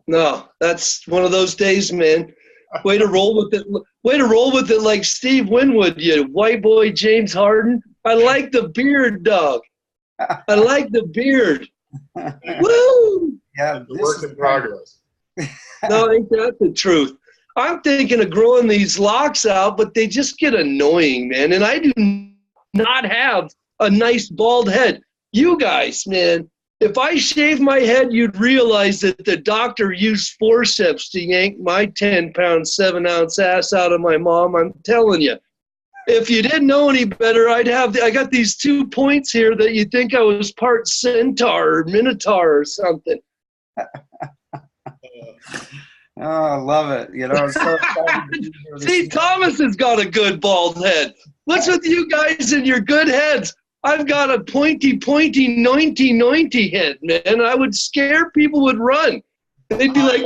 No, that's one of those days, man. Way to roll with it. Way to roll with it like Steve Winwood, you white boy James Harden. I like the beard, dog. I like the beard. Woo! Yeah, the work in progress. No, ain't that the truth? I'm thinking of growing these locks out, but they just get annoying, man. And I do not have a nice bald head. You guys, man, if I shave my head, you'd realize that the doctor used forceps to yank my 10-pound, 7-ounce ass out of my mom. I'm telling you. If you didn't know any better, I got these 2 points here that you think I was part centaur or minotaur or something. Oh, I love it. You know, so See, Thomas has got a good bald head. What's with you guys and your good heads? I've got a pointy, nointy head, man. I would scare people would run. They'd be like,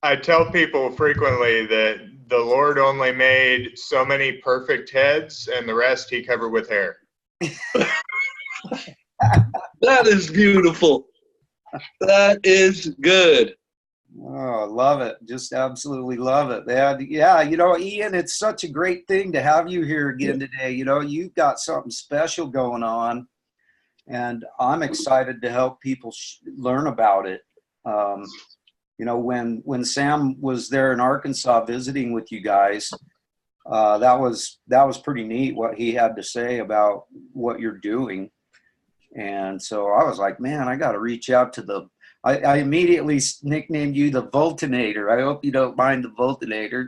I tell people frequently that the Lord only made so many perfect heads, and the rest he covered with hair. that is beautiful. That is good. Oh, I love it. Just absolutely love it. Yeah, you know, Ian, it's such a great thing to have you here again today. You know, you've got something special going on, and I'm excited to help people learn about it. You know, when Sam was there in Arkansas visiting with you guys, that was pretty neat what he had to say about what you're doing. And so I was like, man, I got to reach out to I immediately nicknamed you the Voltinator. I hope you don't mind the Voltinator.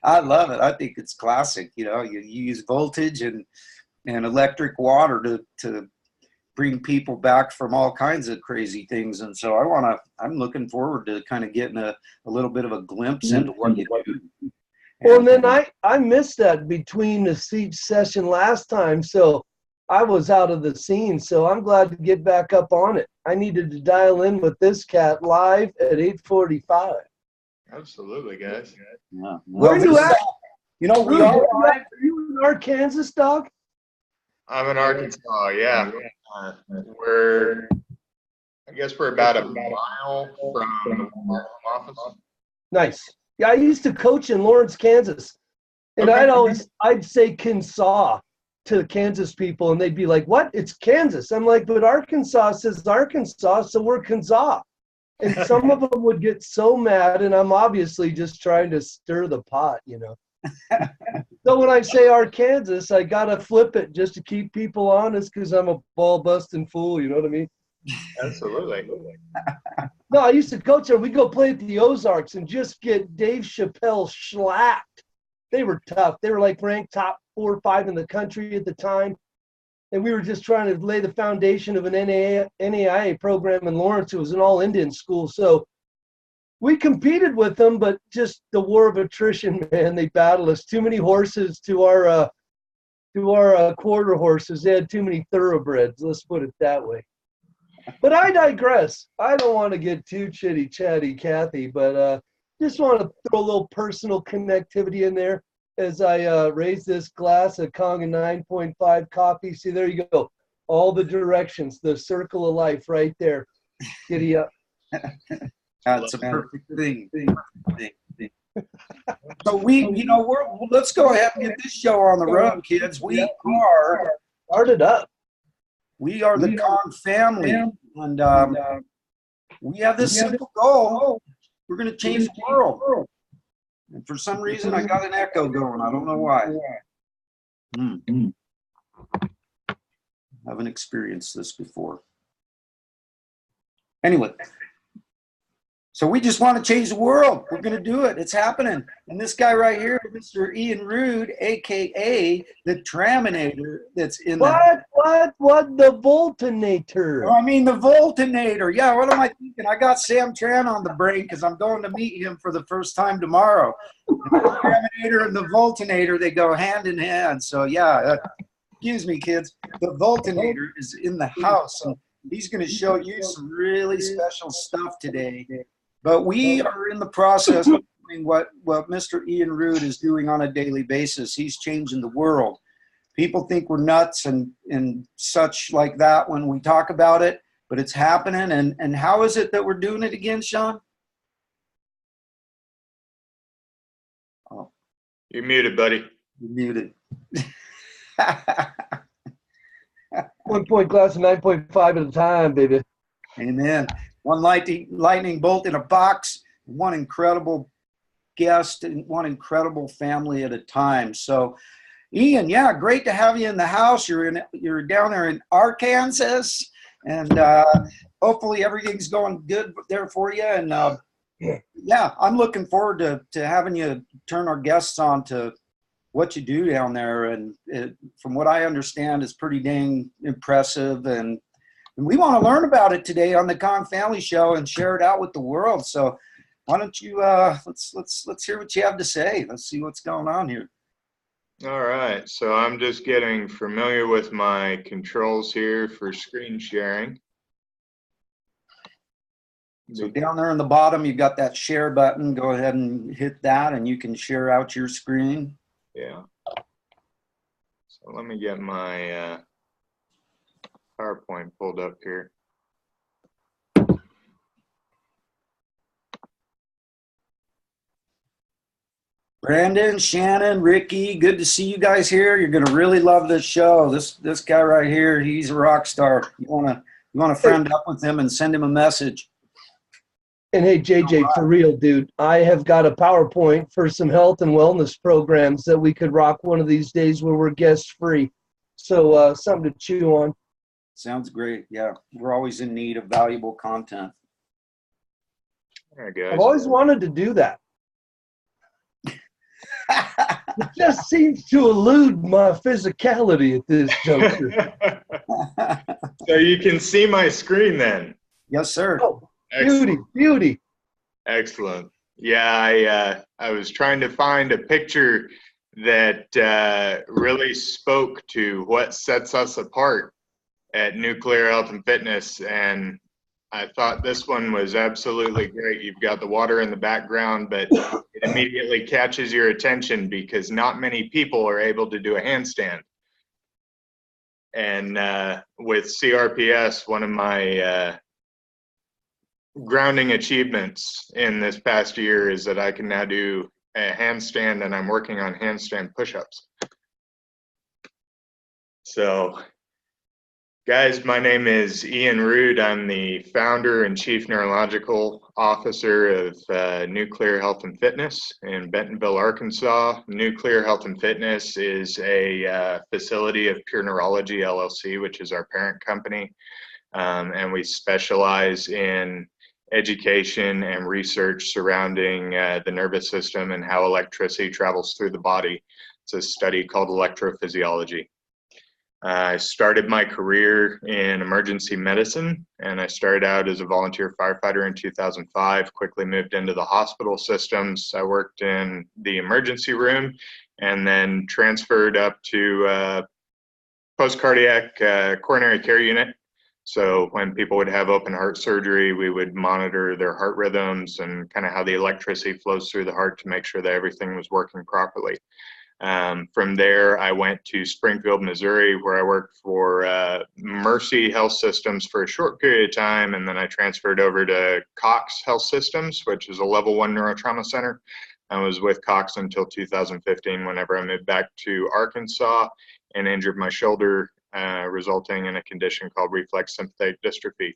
I love it. I think it's classic. You know, you use voltage and electric water to bring people back from all kinds of crazy things. And so I'm looking forward to kind of getting a little bit of a glimpse into what you do. Well, and then I missed that between the siege session last time. So I was out of the scene, so I'm glad to get back up on it. I needed to dial in with this cat live at 8:45. Absolutely, guys. Yeah. Where are you at? You know, are you in Arkansas, dog? I'm in Arkansas, yeah. I guess we're about a mile from the office. Nice. Yeah, I used to coach in Lawrence, Kansas. And I'd say Kansas to the Kansas people, and they'd be like, what? It's Kansas. I'm like, but Arkansas says Arkansas, so we're Kansas. And some of them would get so mad, and I'm obviously just trying to stir the pot, you know. So when I say Arkansas, I got to flip it just to keep people honest because I'm a ball-busting fool, you know what I mean? Absolutely. No, I used to coach there. We'd go play at the Ozarks and just get Dave Chappelle slapped. They were tough. They were like ranked top 4 or 5 in the country at the time. And we were just trying to lay the foundation of an NAIA program in Lawrence. It was an all-Indian school. So we competed with them, but just the war of attrition, man. They battled us. Too many horses to our quarter horses. They had too many thoroughbreds. Let's put it that way. But I digress. I don't want to get too chitty-chatty, Kathy, but just want to throw a little personal connectivity in there as I raise this glass of Conga 9.5 coffee. See, there you go. All the directions, the circle of life right there. Giddy up. That's a perfect thing. So let's go ahead and get this show on the road, kids. We are started up. We are the Kong family, and we have this simple goal. We're going to change the world. And for some reason, I got an echo going. I don't know why. I haven't experienced this before. Anyway, so we just want to change the world. We're going to do it. It's happening. And this guy right here, Mr. Ian Rood, a.k.a. the Traminator, that's in What? The Voltinator. Oh, I mean, the Voltinator. Yeah, what am I thinking? I got Sam Tran on the brain because I'm going to meet him for the first time tomorrow. The Traminator and the Voltinator, they go hand in hand. So, yeah, excuse me, kids. The Voltinator is in the house. And he's going to show you some really special stuff today. But we are in the process of doing what Mr. Ian Rood is doing on a daily basis. He's changing the world. People think we're nuts and such like that when we talk about it. but it's happening. And how is it that we're doing it again, Shawn? Oh, You're muted, buddy. you're muted. 1 point glass of 9.5 at a time, baby. Amen. One lightning bolt in a box, one incredible guest, and one incredible family at a time. So, Ian, yeah, great to have you in the house. You're down there in Arkansas, and hopefully everything's going good there for you. And yeah, I'm looking forward to having you turn our guests on to what you do down there. And from what I understand, it's pretty dang impressive. And we want to learn about it today on the Kong Family Show and share it out with the world. So why don't you let's hear what you have to say. Let's see what's going on here. All right, so I'm just getting familiar with my controls here for screen sharing. So down there on the bottom, you've got that share button. Go ahead and hit that, and you can share out your screen. Yeah. So let me get my PowerPoint pulled up here. Brandon, Shannon, Ricky, good to see you guys here. You're gonna really love this show. This guy right here, he's a rock star. You wanna friend up with him and send him a message. And hey, JJ, for real, dude, I have got a PowerPoint for some health and wellness programs that we could rock one of these days where we're guest free. So something to chew on. Sounds great. Yeah, we're always in need of valuable content. There, guys. I've always wanted to do that. It just seems to elude my physicality at this juncture. So you can see my screen then. Yes, sir. Oh, Excellent. beauty. Excellent. Yeah, I was trying to find a picture that really spoke to what sets us apart at Nuclear Health and Fitness, and I thought this one was absolutely great. You've got the water in the background, but it immediately catches your attention because not many people are able to do a handstand. And with CRPS, one of my grounding achievements in this past year is that I can now do a handstand, and I'm working on handstand push-ups. So, guys, my name is Ian Rood. I'm the founder and chief neurological officer of Nuclear Health and Fitness in Bentonville, Arkansas. Nuclear Health and Fitness is a facility of Pure Neurology LLC, which is our parent company. And we specialize in education and research surrounding the nervous system and how electricity travels through the body. It's a study called electrophysiology. I started my career in emergency medicine, and I started out as a volunteer firefighter in 2005, quickly moved into the hospital systems. I worked in the emergency room and then transferred up to post-cardiac coronary care unit. So when people would have open heart surgery, we would monitor their heart rhythms and kind of how the electricity flows through the heart to make sure that everything was working properly. From there, I went to Springfield, Missouri, where I worked for Mercy Health Systems for a short period of time, and then I transferred over to Cox Health Systems, which is a level 1 neurotrauma center. I was with Cox until 2015, whenever I moved back to Arkansas and injured my shoulder, resulting in a condition called reflex sympathetic dystrophy.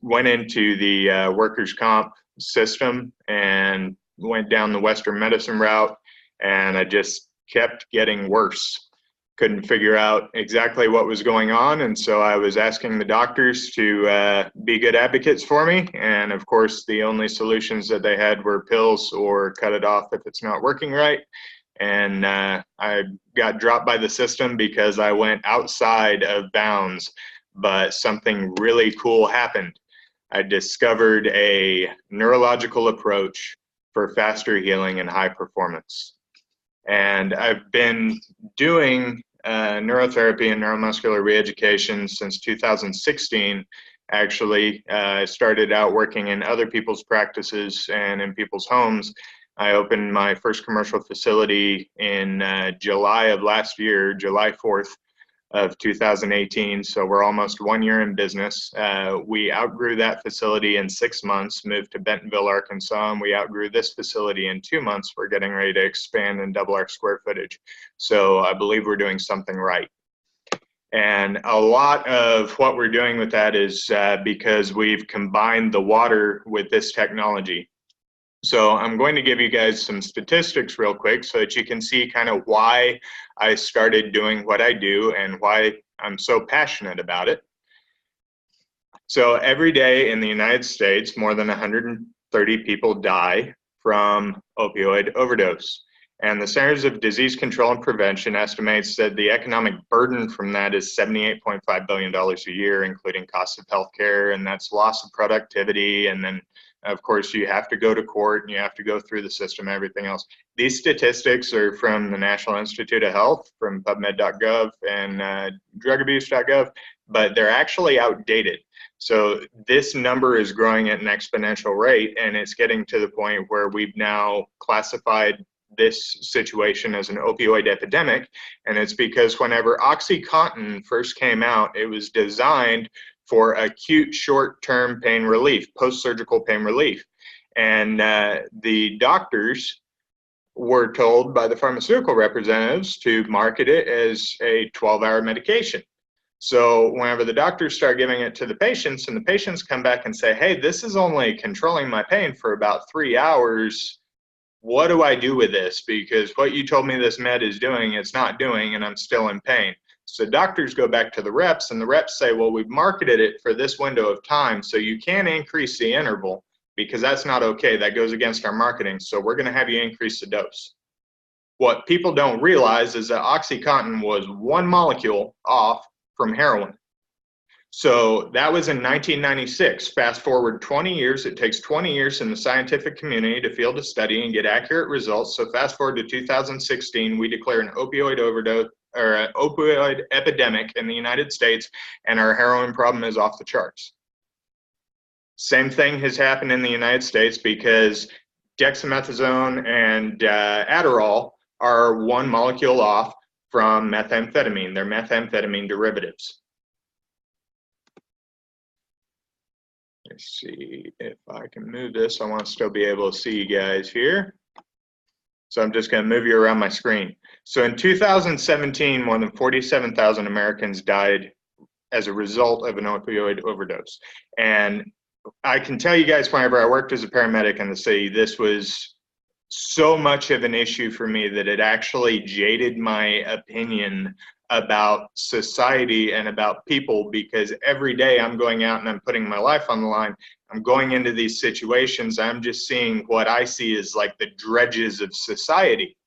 Went into the workers' comp system and went down the Western medicine route, and I just kept getting worse. Couldn't figure out exactly what was going on, and so I was asking the doctors to be good advocates for me, and of course the only solutions that they had were pills or cut it off if it's not working right. And I got dropped by the system because I went outside of bounds, but something really cool happened. I discovered a neurological approach for faster healing and high performance. And I've been doing neurotherapy and neuromuscular reeducation since 2016. Actually, I started out working in other people's practices and in people's homes. I opened my first commercial facility in July of last year, July 4th of 2018. So we're almost 1 year in business. We outgrew that facility in 6 months, moved to Bentonville, Arkansas, and we outgrew this facility in 2 months. We're getting ready to expand and double our square footage. So I believe we're doing something right. And a lot of what we're doing with that is because we've combined the water with this technology. So I'm going to give you guys some statistics real quick so that you can see kind of why I started doing what I do and why I'm so passionate about it. So every day in the United States, more than 130 people die from opioid overdose. And the Centers of Disease Control and Prevention estimates that the economic burden from that is $78.5 billion a year, including costs of healthcare, and that's loss of productivity, and then of course, you have to go to court and you have to go through the system and everything else. These statistics are from the National Institute of Health, from PubMed.gov and drugabuse.gov, but they're actually outdated. So this number is growing at an exponential rate, and it's getting to the point where we've now classified this situation as an opioid epidemic. And it's because whenever OxyContin first came out, it was designed for acute short-term pain relief, post-surgical pain relief. And the doctors were told by the pharmaceutical representatives to market it as a 12-hour medication. So whenever the doctors start giving it to the patients and the patients come back and say, hey, this is only controlling my pain for about 3 hours, what do I do with this? Because what you told me this med is doing, it's not doing, and I'm still in pain. So doctors go back to the reps, and the reps say, well, we've marketed it for this window of time, so you can't increase the interval because that's not okay. That goes against our marketing, so we're going to have you increase the dose. What people don't realize is that OxyContin was one molecule off from heroin. So that was in 1996. Fast forward 20 years. It takes 20 years in the scientific community to field a study and get accurate results. So fast forward to 2016, we declare an opioid overdose or an opioid epidemic in the United States, and our heroin problem is off the charts. Same thing has happened in the United States because dexamethasone and Adderall are one molecule off from methamphetamine. They're methamphetamine derivatives. Let's see if I can move this. I want to still be able to see you guys here. So I'm just going to move you around my screen. So in 2017, more than 47,000 Americans died as a result of an opioid overdose. And I can tell you guys, whenever I worked as a paramedic in the city, this was so much of an issue for me that it actually jaded my opinion about society and about people, because every day I'm going out and I'm putting my life on the line. I'm going into these situations. I'm just seeing what I see as like the dredges of society.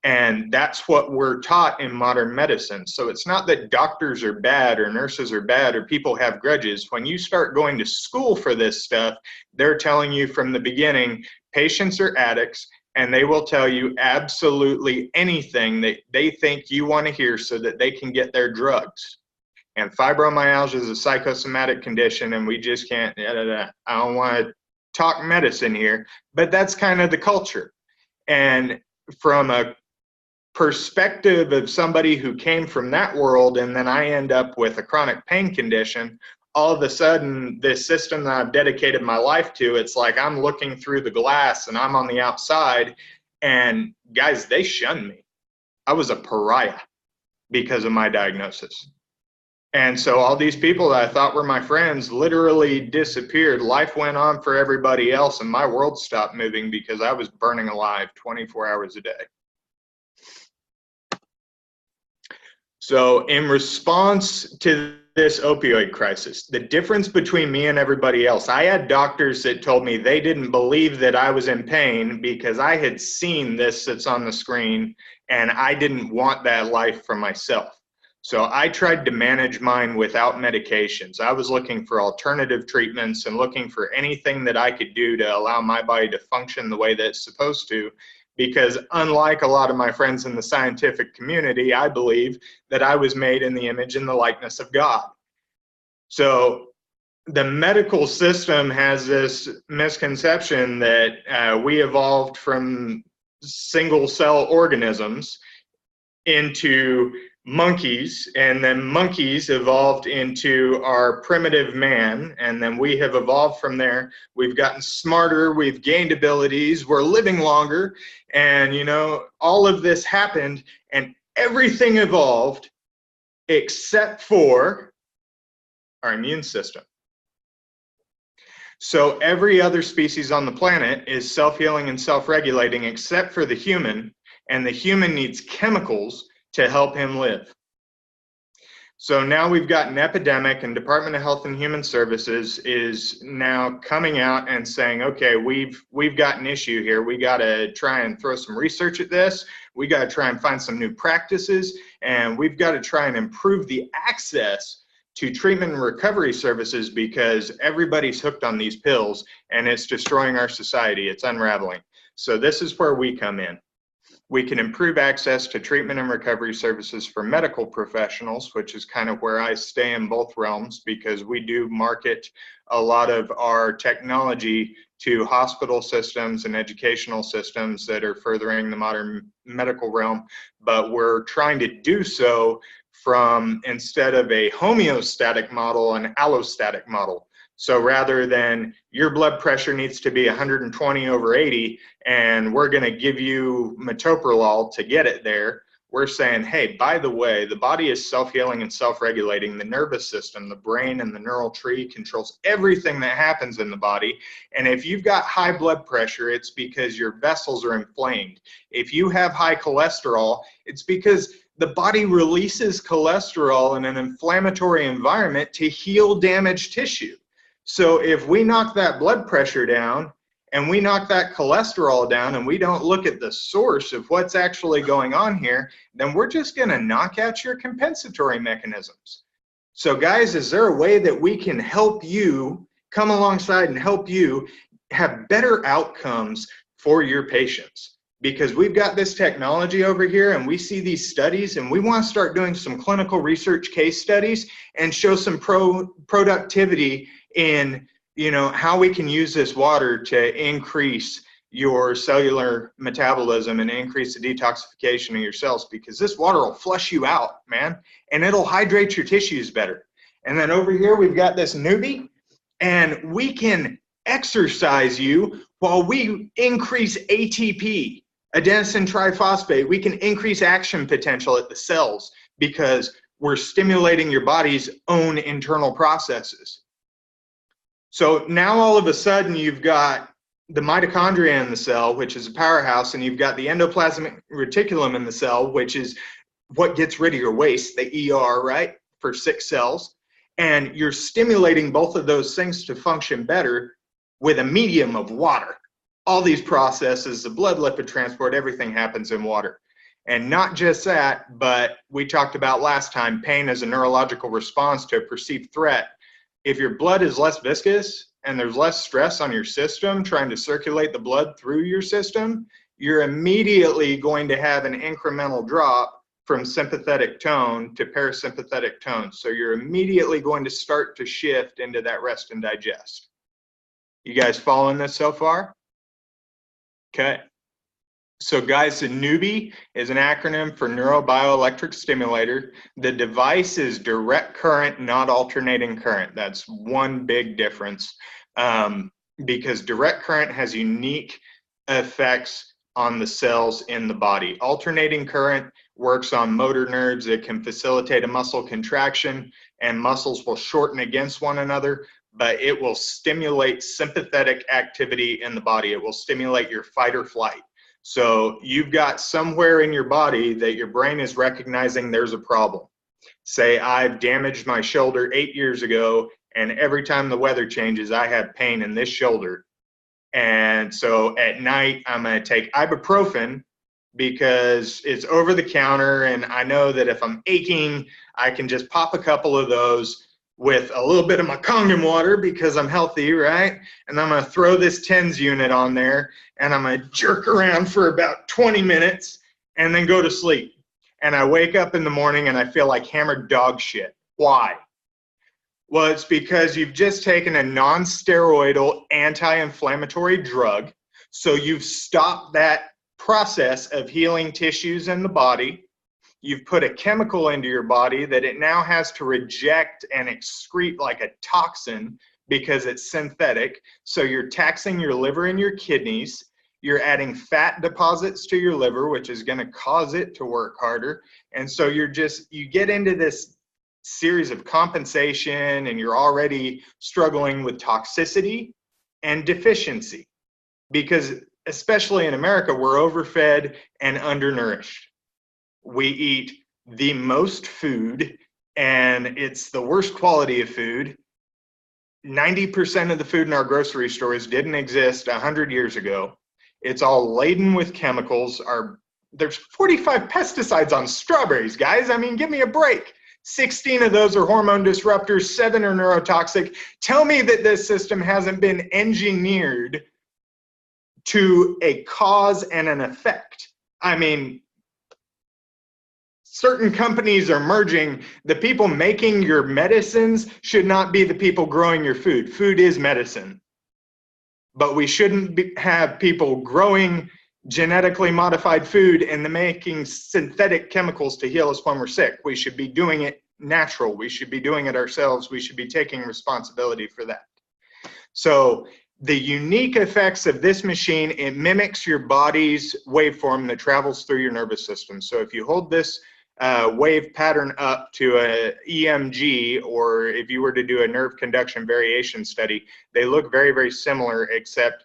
And that's what we're taught in modern medicine. So it's not that doctors are bad or nurses are bad or people have grudges. When you start going to school for this stuff, they're telling you from the beginning, patients are addicts, and they will tell you absolutely anything that they think you want to hear so that they can get their drugs. And fibromyalgia is a psychosomatic condition, and we just can't, I don't want to talk medicine here, but that's kind of the culture. And from a perspective of somebody who came from that world, and then I end up with a chronic pain condition, all of a sudden, this system that I've dedicated my life to, it's like I'm looking through the glass and I'm on the outside, and guys, they shunned me. I was a pariah because of my diagnosis. And so all these people that I thought were my friends literally disappeared. Life went on for everybody else, and my world stopped moving because I was burning alive 24 hours a day. So in response to this opioid crisis, the difference between me and everybody else, I had doctors that told me they didn't believe that I was in pain because I had seen this that's on the screen, and I didn't want that life for myself. So I tried to manage mine without medications. I was looking for alternative treatments and looking for anything that I could do to allow my body to function the way that it's supposed to. Because unlike a lot of my friends in the scientific community, I believe that I was made in the image and the likeness of God. So the medical system has this misconception that we evolved from single cell organisms into monkeys, and then monkeys evolved into our primitive man, and then we have evolved from there. We've gotten smarter, we've gained abilities, we're living longer, and you know, all of this happened, and everything evolved except for our immune system. So every other species on the planet is self-healing and self-regulating except for the human, and the human needs chemicals to help him live. So now we've got an epidemic, and Department of Health and Human Services is now coming out and saying, okay, we've got an issue here. We got to try and throw some research at this. We got to try and find some new practices, and we've got to try and improve the access to treatment and recovery services, because everybody's hooked on these pills and it's destroying our society. It's unraveling. So this is where we come in. We can improve access to treatment and recovery services for medical professionals, which is kind of where I stay in both realms, because we do market a lot of our technology to hospital systems and educational systems that are furthering the modern medical realm. But we're trying to do so from, instead of a homeostatic model, an allostatic model. So rather than your blood pressure needs to be 120/80 and we're going to give you metoprolol to get it there, we're saying, hey, by the way, the body is self-healing and self-regulating. The nervous system, the brain, and the neural tree controls everything that happens in the body. And if you've got high blood pressure, it's because your vessels are inflamed. If you have high cholesterol, it's because the body releases cholesterol in an inflammatory environment to heal damaged tissue. So if we knock that blood pressure down and we knock that cholesterol down and we don't look at the source of what's actually going on here, then we're just going to knock out your compensatory mechanisms. So guys, is there a way that we can help you, come alongside and help you have better outcomes for your patients? Because we've got this technology over here and we see these studies, and we want to start doing some clinical research case studies and show some productivity in, you know, how we can use this water to increase your cellular metabolism and increase the detoxification of your cells, because this water will flush you out, man, and it'll hydrate your tissues better. And then over here we've got this newbie, and we can exercise you while we increase ATP, adenosine triphosphate. We can increase action potential at the cells because we're stimulating your body's own internal processes. So now all of a sudden you've got the mitochondria in the cell, which is a powerhouse, and you've got the endoplasmic reticulum in the cell, which is what gets rid of your waste, the ER, right, for sick cells. And you're stimulating both of those things to function better with a medium of water. All these processes, the blood lipid transport, everything happens in water. And not just that, but we talked about last time, pain is a neurological response to a perceived threat. If your blood is less viscous and there's less stress on your system trying to circulate the blood through your system, you're immediately going to have an incremental drop from sympathetic tone to parasympathetic tone. So you're immediately going to start to shift into that rest and digest. You guys following this so far? Okay. So guys, the newbie is an acronym for neurobioelectric stimulator. The device is direct current, not alternating current. That's one big difference, because direct current has unique effects on the cells in the body. Alternating current works on motor nerves. It can facilitate a muscle contraction, and muscles will shorten against one another, but it will stimulate sympathetic activity in the body. It will stimulate your fight or flight. So you've got somewhere in your body that your brain is recognizing there's a problem. Say I've damaged my shoulder 8 years ago, and every time the weather changes, I have pain in this shoulder. And so at night, I'm going to take ibuprofen because it's over the counter, and I know that if I'm aching, I can just pop a couple of those with a little bit of my Kangen water because I'm healthy, right? And I'm going to throw this TENS unit on there, and I'm going to jerk around for about 20 minutes and then go to sleep. And I wake up in the morning and I feel like hammered dog shit. Why? Well, it's because you've just taken a non-steroidal anti-inflammatory drug. So you've stopped that process of healing tissues in the body. you've put a chemical into your body that it now has to reject and excrete like a toxin because it's synthetic. So you're taxing your liver and your kidneys. You're adding fat deposits to your liver, which is going to cause it to work harder. And so you get into this series of compensation, and you're already struggling with toxicity and deficiency, because especially in America, we're overfed and undernourished. We eat the most food, and it's the worst quality of food. 90% of the food in our grocery stores didn't exist 100 years ago. It's all laden with chemicals. There's 45 pesticides on strawberries, guys. I mean, give me a break. 16 of those are hormone disruptors, 7 are neurotoxic. Tell me that this system hasn't been engineered to a cause and an effect. I mean, certain companies are merging. The people making your medicines should not be the people growing your food. Food is medicine. But we shouldn't have people growing genetically modified food and making synthetic chemicals to heal us when we're sick. We should be doing it natural. We should be doing it ourselves. We should be taking responsibility for that. So the unique effects of this machine, it mimics your body's waveform that travels through your nervous system. So if you hold this wave pattern up to a EMG, or if you were to do a nerve conduction variation study, they look very, very similar, except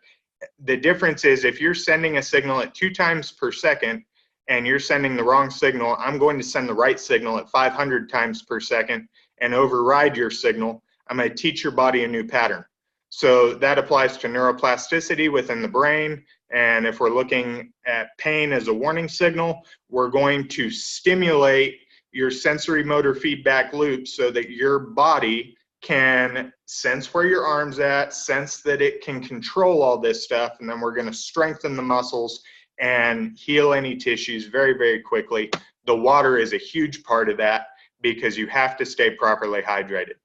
the difference is if you're sending a signal at 2 times per second and you're sending the wrong signal, I'm going to send the right signal at 500 times per second and override your signal. I'm going to teach your body a new pattern. So that applies to neuroplasticity within the brain. And if we're looking at pain as a warning signal, we're going to stimulate your sensory motor feedback loop so that your body can sense where your arm's at, sense that it can control all this stuff, and then we're going to strengthen the muscles and heal any tissues very, very quickly. The water is a huge part of that because you have to stay properly hydrated.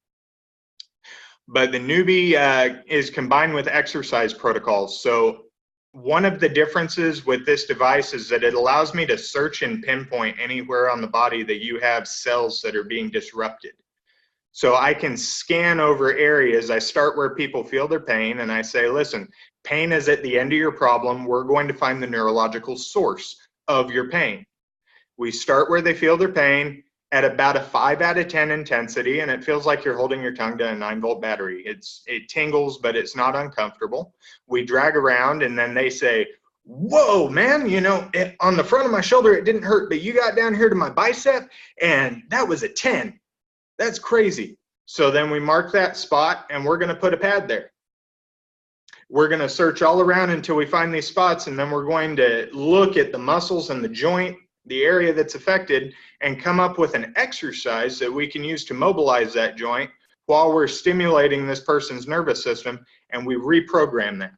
But the Newbie is combined with exercise protocols. So one of the differences with this device is that it allows me to search and pinpoint anywhere on the body that you have cells that are being disrupted. So I can scan over areas. I start where people feel their pain, and I say, listen, pain is at the end of your problem. We're going to find the neurological source of your pain. We start where they feel their pain at about a 5 out of 10 intensity, and it feels like you're holding your tongue to a 9-volt battery. It tingles, but it's not uncomfortable. We drag around, and then they say, whoa, man, you know, on the front of my shoulder, it didn't hurt, but you got down here to my bicep, and that was a 10. That's crazy. So then we mark that spot, and we're going to put a pad there. We're going to search all around until we find these spots, and then we're going to look at the muscles and the joint, the area that's affected, and come up with an exercise that we can use to mobilize that joint while we're stimulating this person's nervous system, and we reprogram that.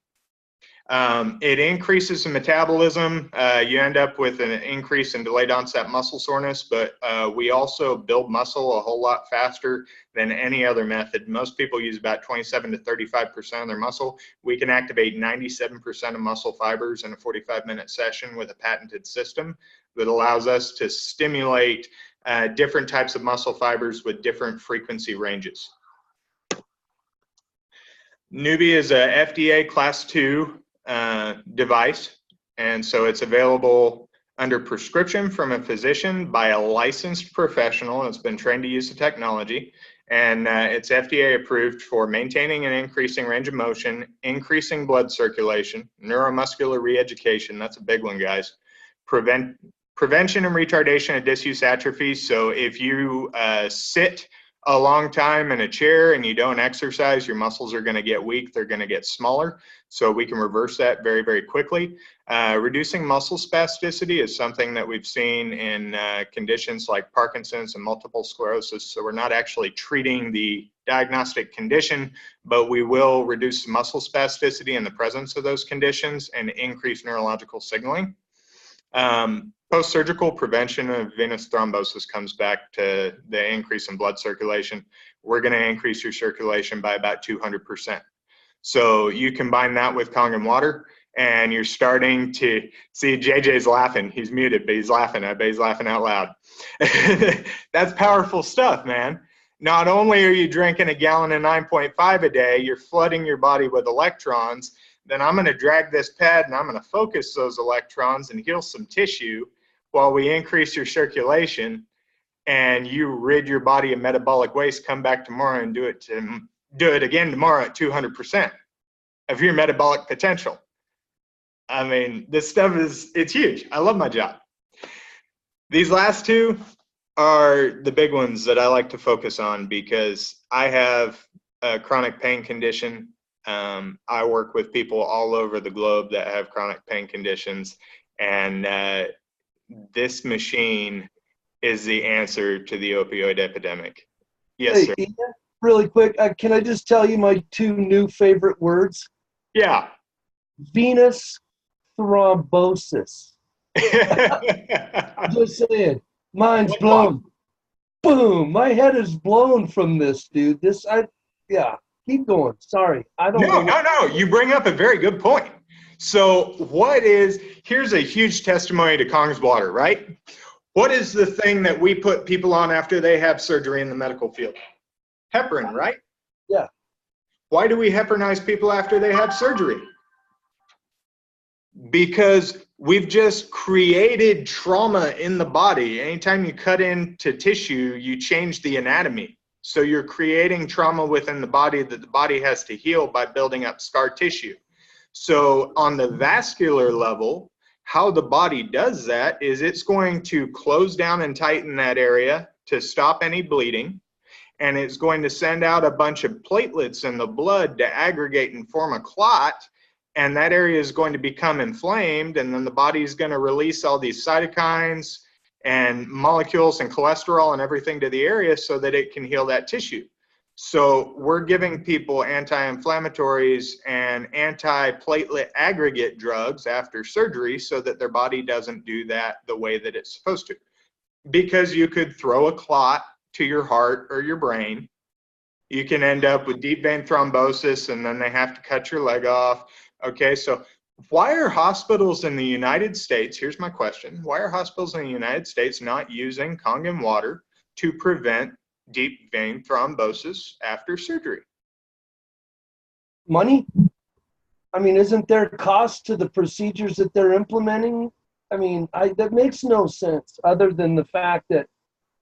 It increases the metabolism. You end up with an increase in delayed onset muscle soreness, but we also build muscle a whole lot faster than any other method. Most people use about 27 to 35% of their muscle. We can activate 97% of muscle fibers in a 45-minute session with a patented system that allows us to stimulate different types of muscle fibers with different frequency ranges. Newbie is a FDA Class 2 device, and so it's available under prescription from a physician by a licensed professional that's been trained to use the technology, and it's FDA approved for maintaining and increasing range of motion, increasing blood circulation, neuromuscular re-education, that's a big one, guys, prevention and retardation of disuse atrophy. So if you sit a long time in a chair and you don't exercise, your muscles are going to get weak, they're going to get smaller. So we can reverse that very, very quickly. Reducing muscle spasticity is something that we've seen in conditions like Parkinson's and multiple sclerosis. So we're not actually treating the diagnostic condition, but we will reduce muscle spasticity in the presence of those conditions and increase neurological signaling. Post-surgical prevention of venous thrombosis comes back to the increase in blood circulation. We're going to increase your circulation by about 200%. So you combine that with Kangen water, and you're starting to see JJ's laughing. He's muted, but he's laughing. I bet he's laughing out loud. That's powerful stuff, man. Not only are you drinking a gallon of 9.5 a day, you're flooding your body with electrons. Then I'm going to drag this pad and I'm going to focus those electrons and heal some tissue while we increase your circulation, and you rid your body of metabolic waste. Come back tomorrow and do it again tomorrow at 200% of your metabolic potential. I mean, this stuff it's huge. I love my job. These last two are the big ones that I like to focus on because I have a chronic pain condition. I work with people all over the globe that have chronic pain conditions, and this machine is the answer to the opioid epidemic. Yes, sir. Ian, really quick, can I just tell you my two new favorite words? Yeah. Venous thrombosis. Just saying. Mine's blown. Boom. My head is blown from this, dude. Keep going. Sorry. I don't know. No. You bring up a very good point. So here's a huge testimony to Kong's water, right? What is the thing that we put people on after they have surgery in the medical field? Heparin, right? Yeah. Why do we heparinize people after they have surgery? Because we've just created trauma in the body. Anytime you cut into tissue, you change the anatomy. So you're creating trauma within the body that the body has to heal by building up scar tissue. So on the vascular level, how the body does that is it's going to close down and tighten that area to stop any bleeding. And it's going to send out a bunch of platelets in the blood to aggregate and form a clot. And that area is going to become inflamed. And then the body is going to release all these cytokines and molecules and cholesterol and everything to the area so that it can heal that tissue. So we're giving people anti-inflammatories and anti-platelet aggregate drugs after surgery so that their body doesn't do that the way that it's supposed to. Because you could throw a clot to your heart or your brain. You can end up with deep vein thrombosis and then they have to cut your leg off. Okay, so why are hospitals in the United States, here's my question, why are hospitals in the United States not using Kangen water to prevent deep vein thrombosis after surgery? Money? I mean, isn't there cost to the procedures that they're implementing? I mean, that makes no sense other than the fact that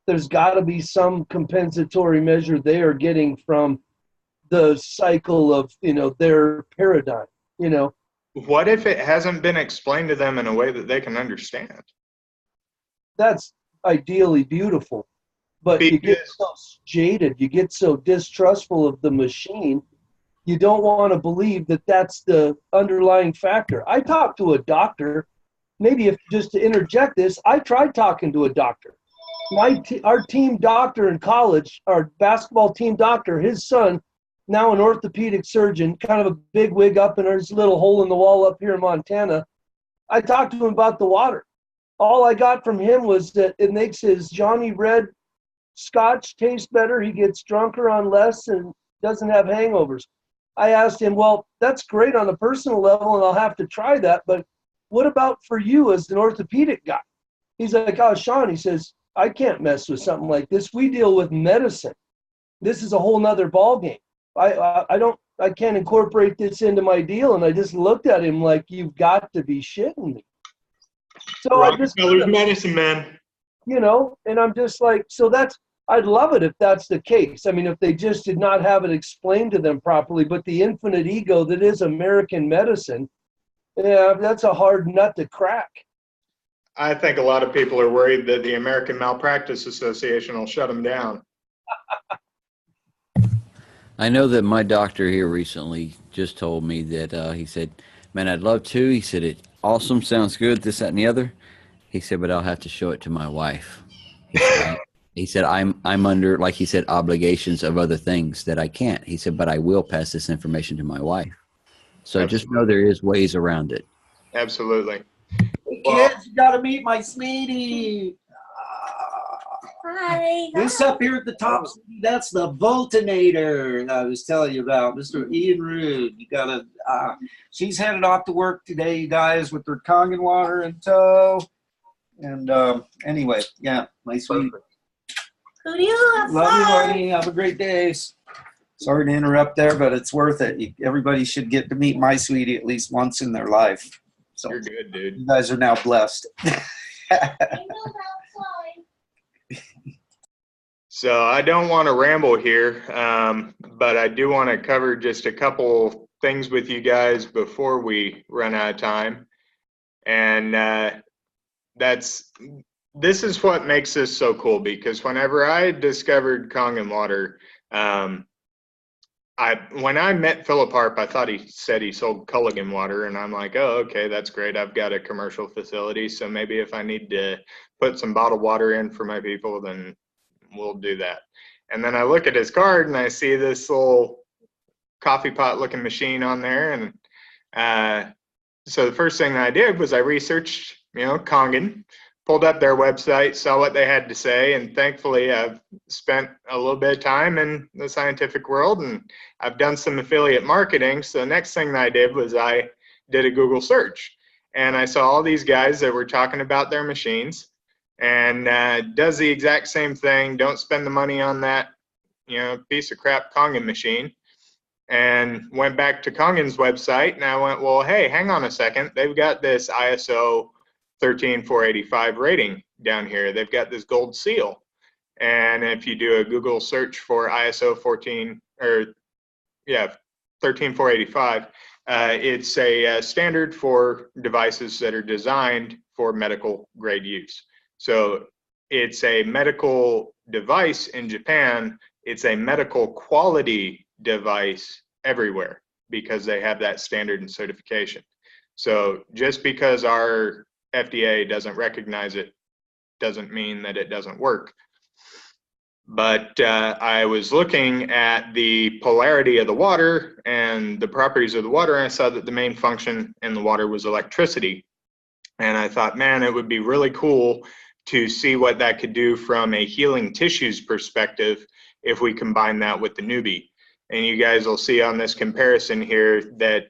there's got to be some compensatory measure they are getting from the cycle of, their paradigm, What if it hasn't been explained to them in a way that they can understand? That's ideally beautiful. But you get so jaded, you get so distrustful of the machine, you don't want to believe that that's the underlying factor. I talked to a doctor, just to interject this, I tried talking to a doctor. Our team doctor in college, our basketball team doctor, his son, now an orthopedic surgeon, kind of a big wig up in his little hole in the wall up here in Montana. I talked to him about the water. All I got from him was that it makes his Johnny Red Scotch taste better. He gets drunker on less and doesn't have hangovers. I asked him, well, that's great on a personal level, and I'll have to try that, but what about for you as an orthopedic guy? He's like, oh, Shawn, he says, I can't mess with something like this. We deal with medicine. This is a whole nother ballgame. I can't incorporate this into my deal. And I just looked at him like, you've got to be shitting me. So Rockefeller's medicine, man. And I'm just like, I'd love it if that's the case. I mean, if they just did not have it explained to them properly, but the infinite ego that is American medicine, that's a hard nut to crack. I think a lot of people are worried that the American Malpractice Association will shut them down. I know that my doctor here recently just told me that he said, man, I'd love to. He said, it awesome, sounds good, this, that, and the other. He said, but I'll have to show it to my wife. He said I'm under, like he said, obligations of other things that I can't. He said, but I will pass this information to my wife. So Absolutely. Just know there is ways around it. Absolutely. Hey, kids, you got to meet my sweetie. Hi. This up here at the top, that's the Voltinator I was telling you about, Mr. Ian Rood. You gotta, she's headed off to work today, you guys, with her Kangen water in tow. And anyway, yeah, my sweet. HooDeeHoooo, have Love you, fun. Marty. Have a great day. Sorry to interrupt there, but it's worth it. Everybody should get to meet my sweetie at least once in their life. So You're good, dude. you guys are now blessed. So I don't want to ramble here, but I do want to cover just a couple things with you guys before we run out of time. And this is what makes this so cool, because whenever I discovered Kangen water, when I met Philip Harp, I thought he said he sold Culligan water, and I'm like, oh, okay, that's great. I've got a commercial facility, so maybe if I need to put some bottled water in for my people, then we'll do that. And then I look at his card and I see this little coffee pot looking machine on there, and so the first thing I did was I researched, Kangen, pulled up their website, saw what they had to say, and thankfully I've spent a little bit of time in the scientific world, and I've done some affiliate marketing. So the next thing that I did was I did a Google search, and I saw all these guys that were talking about their machines, and does the exact same thing. Don't spend the money on that, piece of crap Kangen machine. And went back to Kangen's website, and I went, well, hey, hang on a second. They've got this ISO 13485 rating down here. They've got this gold seal. And if you do a Google search for ISO 13485, it's a standard for devices that are designed for medical grade use. So it's a medical device in Japan. It's a medical quality device everywhere because they have that standard and certification. So just because our FDA doesn't recognize it doesn't mean that it doesn't work. But I was looking at the polarity of the water and the properties of the water, and I saw that the main function in the water was electricity. And I thought, man, it would be really cool to see what that could do from a healing tissues perspective if we combine that with the newbie. And you guys will see on this comparison here that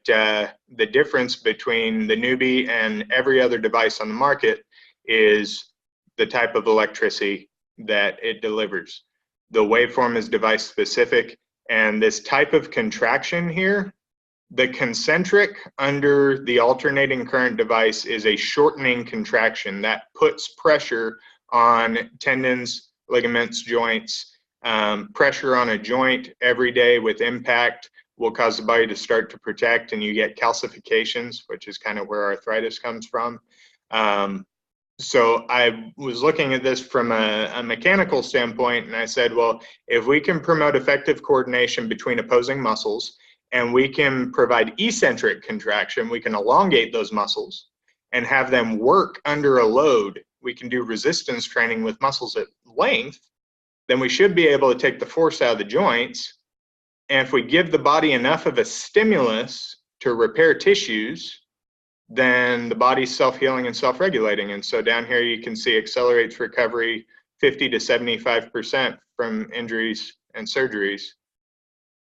the difference between the newbie and every other device on the market is the type of electricity that it delivers. The waveform is device specific, and this type of contraction here, the concentric under the alternating current device is a shortening contraction that puts pressure on tendons, ligaments, joints. Pressure on a joint every day with impact will cause the body to start to protect, and you get calcifications, which is kind of where arthritis comes from. So I was looking at this from a mechanical standpoint, and I said, well, if we can promote effective coordination between opposing muscles, and we can provide eccentric contraction, we can elongate those muscles and have them work under a load. We can do resistance training with muscles at length. Then we should be able to take the force out of the joints. And if we give the body enough of a stimulus to repair tissues, then the body's self-healing and self-regulating. And so down here you can see accelerates recovery 50 to 75% from injuries and surgeries.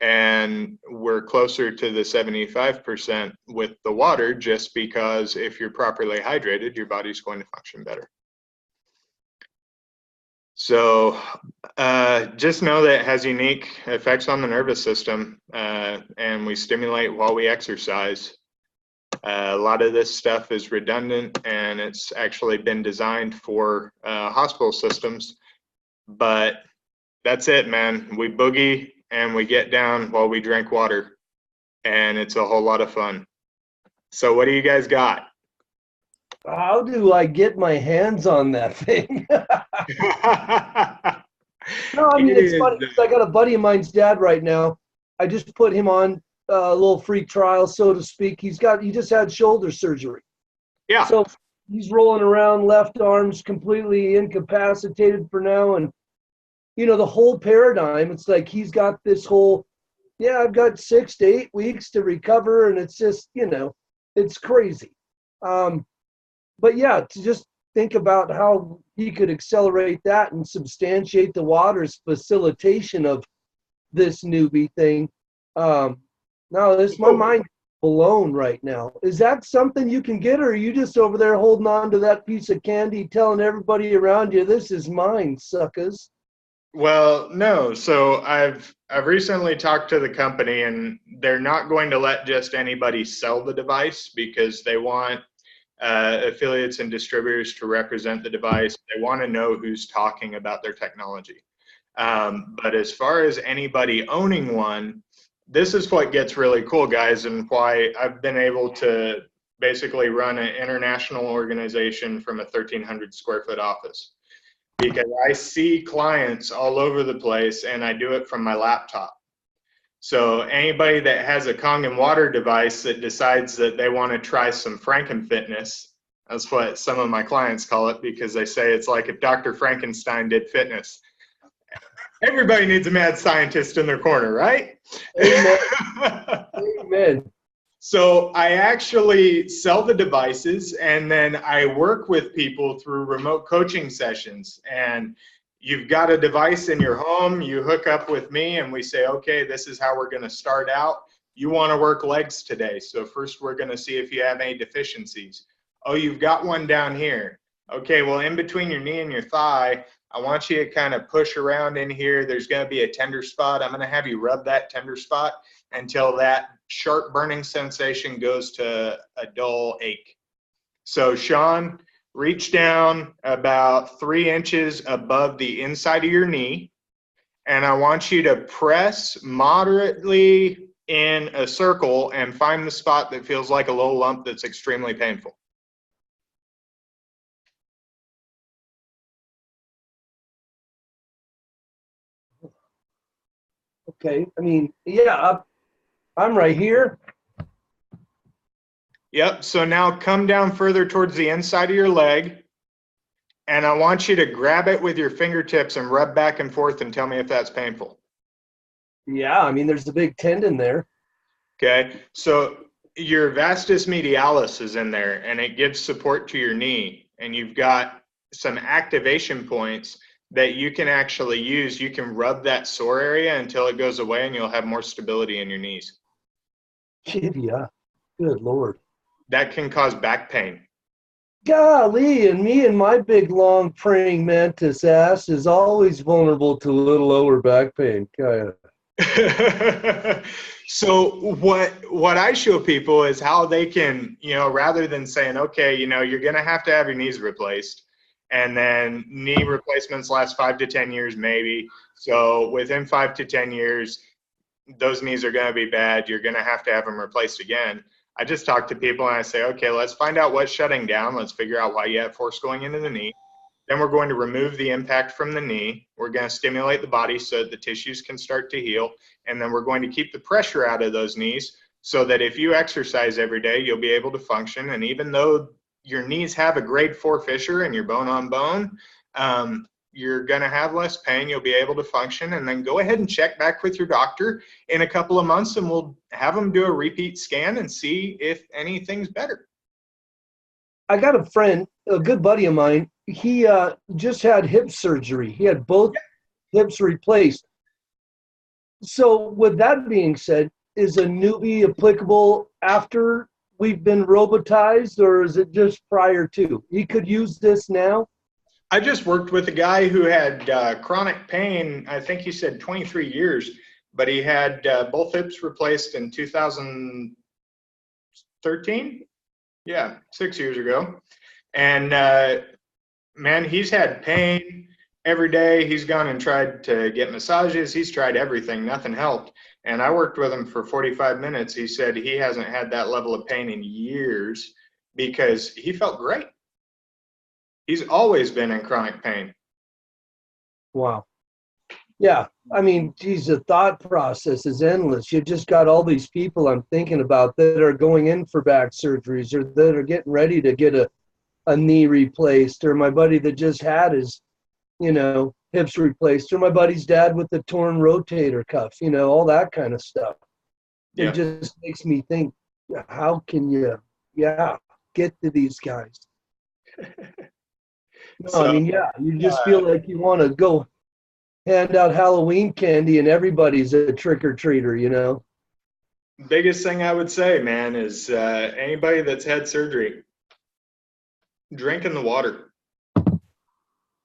And we're closer to the 75% with the water, just because if you're properly hydrated, your body's going to function better. So just know that it has unique effects on the nervous system, and we stimulate while we exercise. A lot of this stuff is redundant, and it's actually been designed for hospital systems. But that's it, man. We boogie and we get down while we drink water, and it's a whole lot of fun. So what do you guys got? How do I get my hands on that thing? No, I mean, it's funny because I got a buddy of mine's dad right now. I just put him on a little free trial, so to speak. He just had shoulder surgery. Yeah. So he's rolling around, left arm's completely incapacitated for now. And, the whole paradigm, it's like he's got this whole, I've got 6 to 8 weeks to recover. And it's just, it's crazy. But yeah, to just think about how he could accelerate that and substantiate the water's facilitation of this newbie thing. No, this my mind blown right now. Is that something you can get, or are you just over there holding on to that piece of candy, telling everybody around you, "This is mine, suckers"? Well, no. So I've recently talked to the company, and they're not going to let just anybody sell the device because they want affiliates and distributors to represent the device. They want to know who's talking about their technology. But as far as anybody owning one, this is what gets really cool, guys, and why I've been able to basically run an international organization from a 1,300 square foot office, because I see clients all over the place and I do it from my laptop. So anybody that has a Kangen water device that decides that they want to try some Frankenfitness, that's what some of my clients call it, because they say it's like if Dr. Frankenstein did fitness. Everybody needs a mad scientist in their corner, right? Amen. Amen. So I actually sell the devices, and then I work with people through remote coaching sessions. And you've got a device in your home, you hook up with me, and we say, okay, this is how we're going to start out. You want to work legs today. So first we're going to see if you have any deficiencies. Oh, you've got one down here. Okay, well, in between your knee and your thigh, I want you to kind of push around in here. There's going to be a tender spot. I'm going to have you rub that tender spot until that sharp burning sensation goes to a dull ache. So Shawn, reach down about 3 inches above the inside of your knee, and I want you to press moderately in a circle and find the spot that feels like a little lump that's extremely painful. Okay. I mean, yeah, I'm right here. Yep. So now come down further towards the inside of your leg, and I want you to grab it with your fingertips and rub back and forth and tell me if that's painful. Yeah, I mean, there's a big tendon there. Okay. So your vastus medialis is in there, and it gives support to your knee, and you've got some activation points that you can actually use. You can rub that sore area until it goes away, and you'll have more stability in your knees. Yeah. Good Lord. That can cause back pain. Golly, and me and my big, long, praying mantis ass is always vulnerable to a little lower back pain. So what I show people is how they can, rather than saying, okay, you're going to have your knees replaced, and then knee replacements last 5 to 10 years, maybe. So within 5 to 10 years, those knees are going to be bad. You're going to have them replaced again. I just talk to people and I say, okay, let's find out what's shutting down. Let's figure out why you have force going into the knee. Then we're going to remove the impact from the knee. We're going to stimulate the body so that the tissues can start to heal. And then we're going to keep the pressure out of those knees so that if you exercise every day, you'll be able to function. And even though your knees have a grade 4 fissure and you're bone on bone, you're going to have less pain. You'll be able to function. And then go ahead and check back with your doctor in a couple of months, and we'll have them do a repeat scan and see if anything's better. I got a friend, a good buddy of mine. He just had hip surgery. He had both hips replaced. So with that being said, is a newbie applicable after we've been robotized, or is it just prior to? He could use this now? I just worked with a guy who had chronic pain, I think he said 23 years, but he had both hips replaced in 2013. Yeah, 6 years ago. And man, he's had pain every day. He's gone and tried to get massages. He's tried everything. Nothing helped. And I worked with him for 45 minutes. He said he hasn't had that level of pain in years because he felt great. He's always been in chronic pain. Wow. Yeah. I mean, geez, the thought process is endless. You just got all these people I'm thinking about that are going in for back surgeries or that are getting ready to get a knee replaced, or my buddy that just had his, hips replaced, or my buddy's dad with the torn rotator cuff, all that kind of stuff. Yeah. It just makes me think, how can you, get to these guys? No, I mean, yeah, you just feel like you want to go hand out Halloween candy and everybody's a trick-or-treater, you know? Biggest thing I would say, man, is anybody that's had surgery, drinking the water.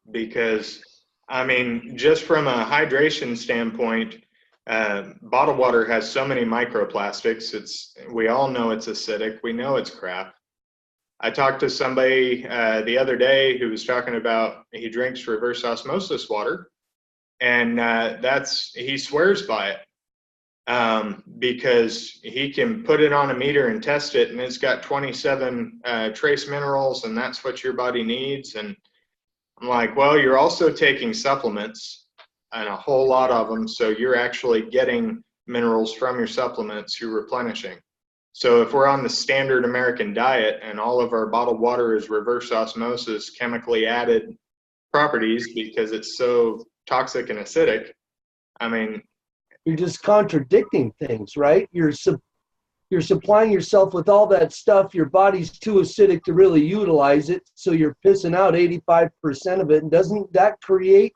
Because, I mean, just from a hydration standpoint, bottled water has so many microplastics. We all know it's acidic. We know it's crap. I talked to somebody the other day who was talking about he drinks reverse osmosis water, and he swears by it. Because he can put it on a meter and test it, and it's got 27 trace minerals, and that's what your body needs. And I'm like, well, you're also taking supplements, and a whole lot of them, so you're actually getting minerals from your supplements you're replenishing. So if we're on the standard American diet and all of our bottled water is reverse osmosis, chemically added properties because it's so toxic and acidic, I mean, you're just contradicting things, right? You're supplying yourself with all that stuff. Your body's too acidic to really utilize it, so you're pissing out 85% of it. And doesn't that create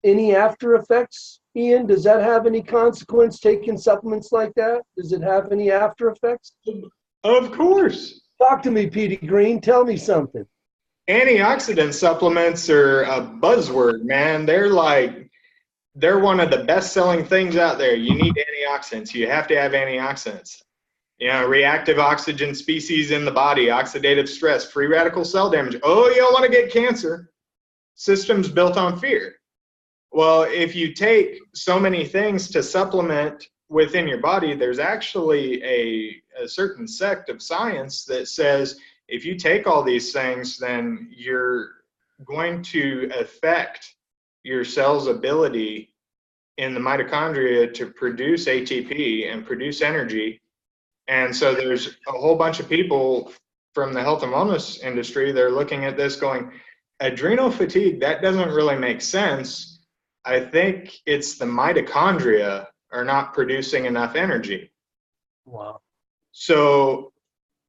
any after effects, Ian? Does that have any consequence, taking supplements like that? Does it have any after effects? Of course. Talk to me, Petey Green. Tell me something. Antioxidant supplements are a buzzword, man. They're one of the best-selling things out there. You need antioxidants. You have to have antioxidants. You know, reactive oxygen species in the body, oxidative stress, free radical cell damage. Oh, you don't want to get cancer. Systems built on fear. Well, if you take so many things to supplement within your body, there's actually a certain sect of science that says if you take all these things, then you're going to affect your cell's ability in the mitochondria to produce ATP and produce energy. And so there's a whole bunch of people from the health and wellness industry, they're looking at this going, adrenal fatigue, that doesn't really make sense. I think it's the mitochondria are not producing enough energy. Wow. So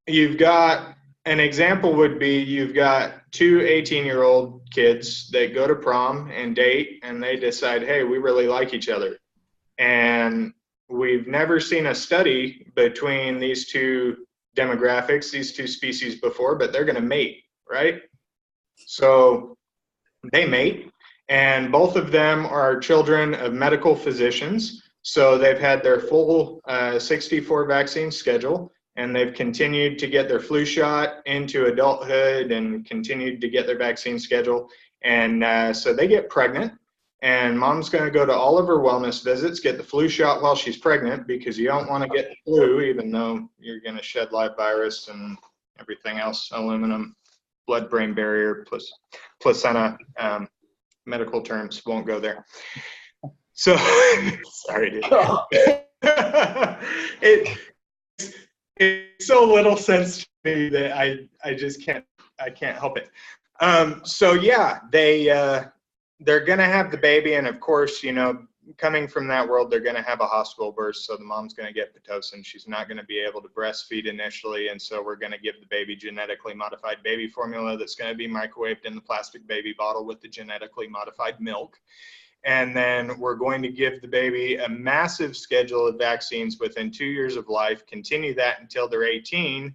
you've got, an example would be you've got two 18-year-old kids that go to prom and date, and they decide, hey, we really like each other. And we've never seen a study between these two demographics, these two species before, but they're going to mate, right? So they mate, and both of them are children of medical physicians. So they've had their full 64 vaccine schedule, and they've continued to get their flu shot into adulthood and continued to get their vaccine schedule. And so they get pregnant, and mom's going to go to all of her wellness visits, get the flu shot while she's pregnant, because you don't want to get the flu, even though you're going to shed live virus and everything else, aluminum, blood-brain barrier, placenta, medical terms, won't go there. So, sorry, dude. It's so little sense to me that I just can't help it. So yeah, they're gonna have the baby, and of course, you know, coming from that world, they're gonna have a hospital birth, so the mom's gonna get Pitocin. She's not gonna be able to breastfeed initially, and so we're gonna give the baby genetically modified baby formula that's gonna be microwaved in the plastic baby bottle with the genetically modified milk. And then we're going to give the baby a massive schedule of vaccines within 2 years of life, continue that until they're 18,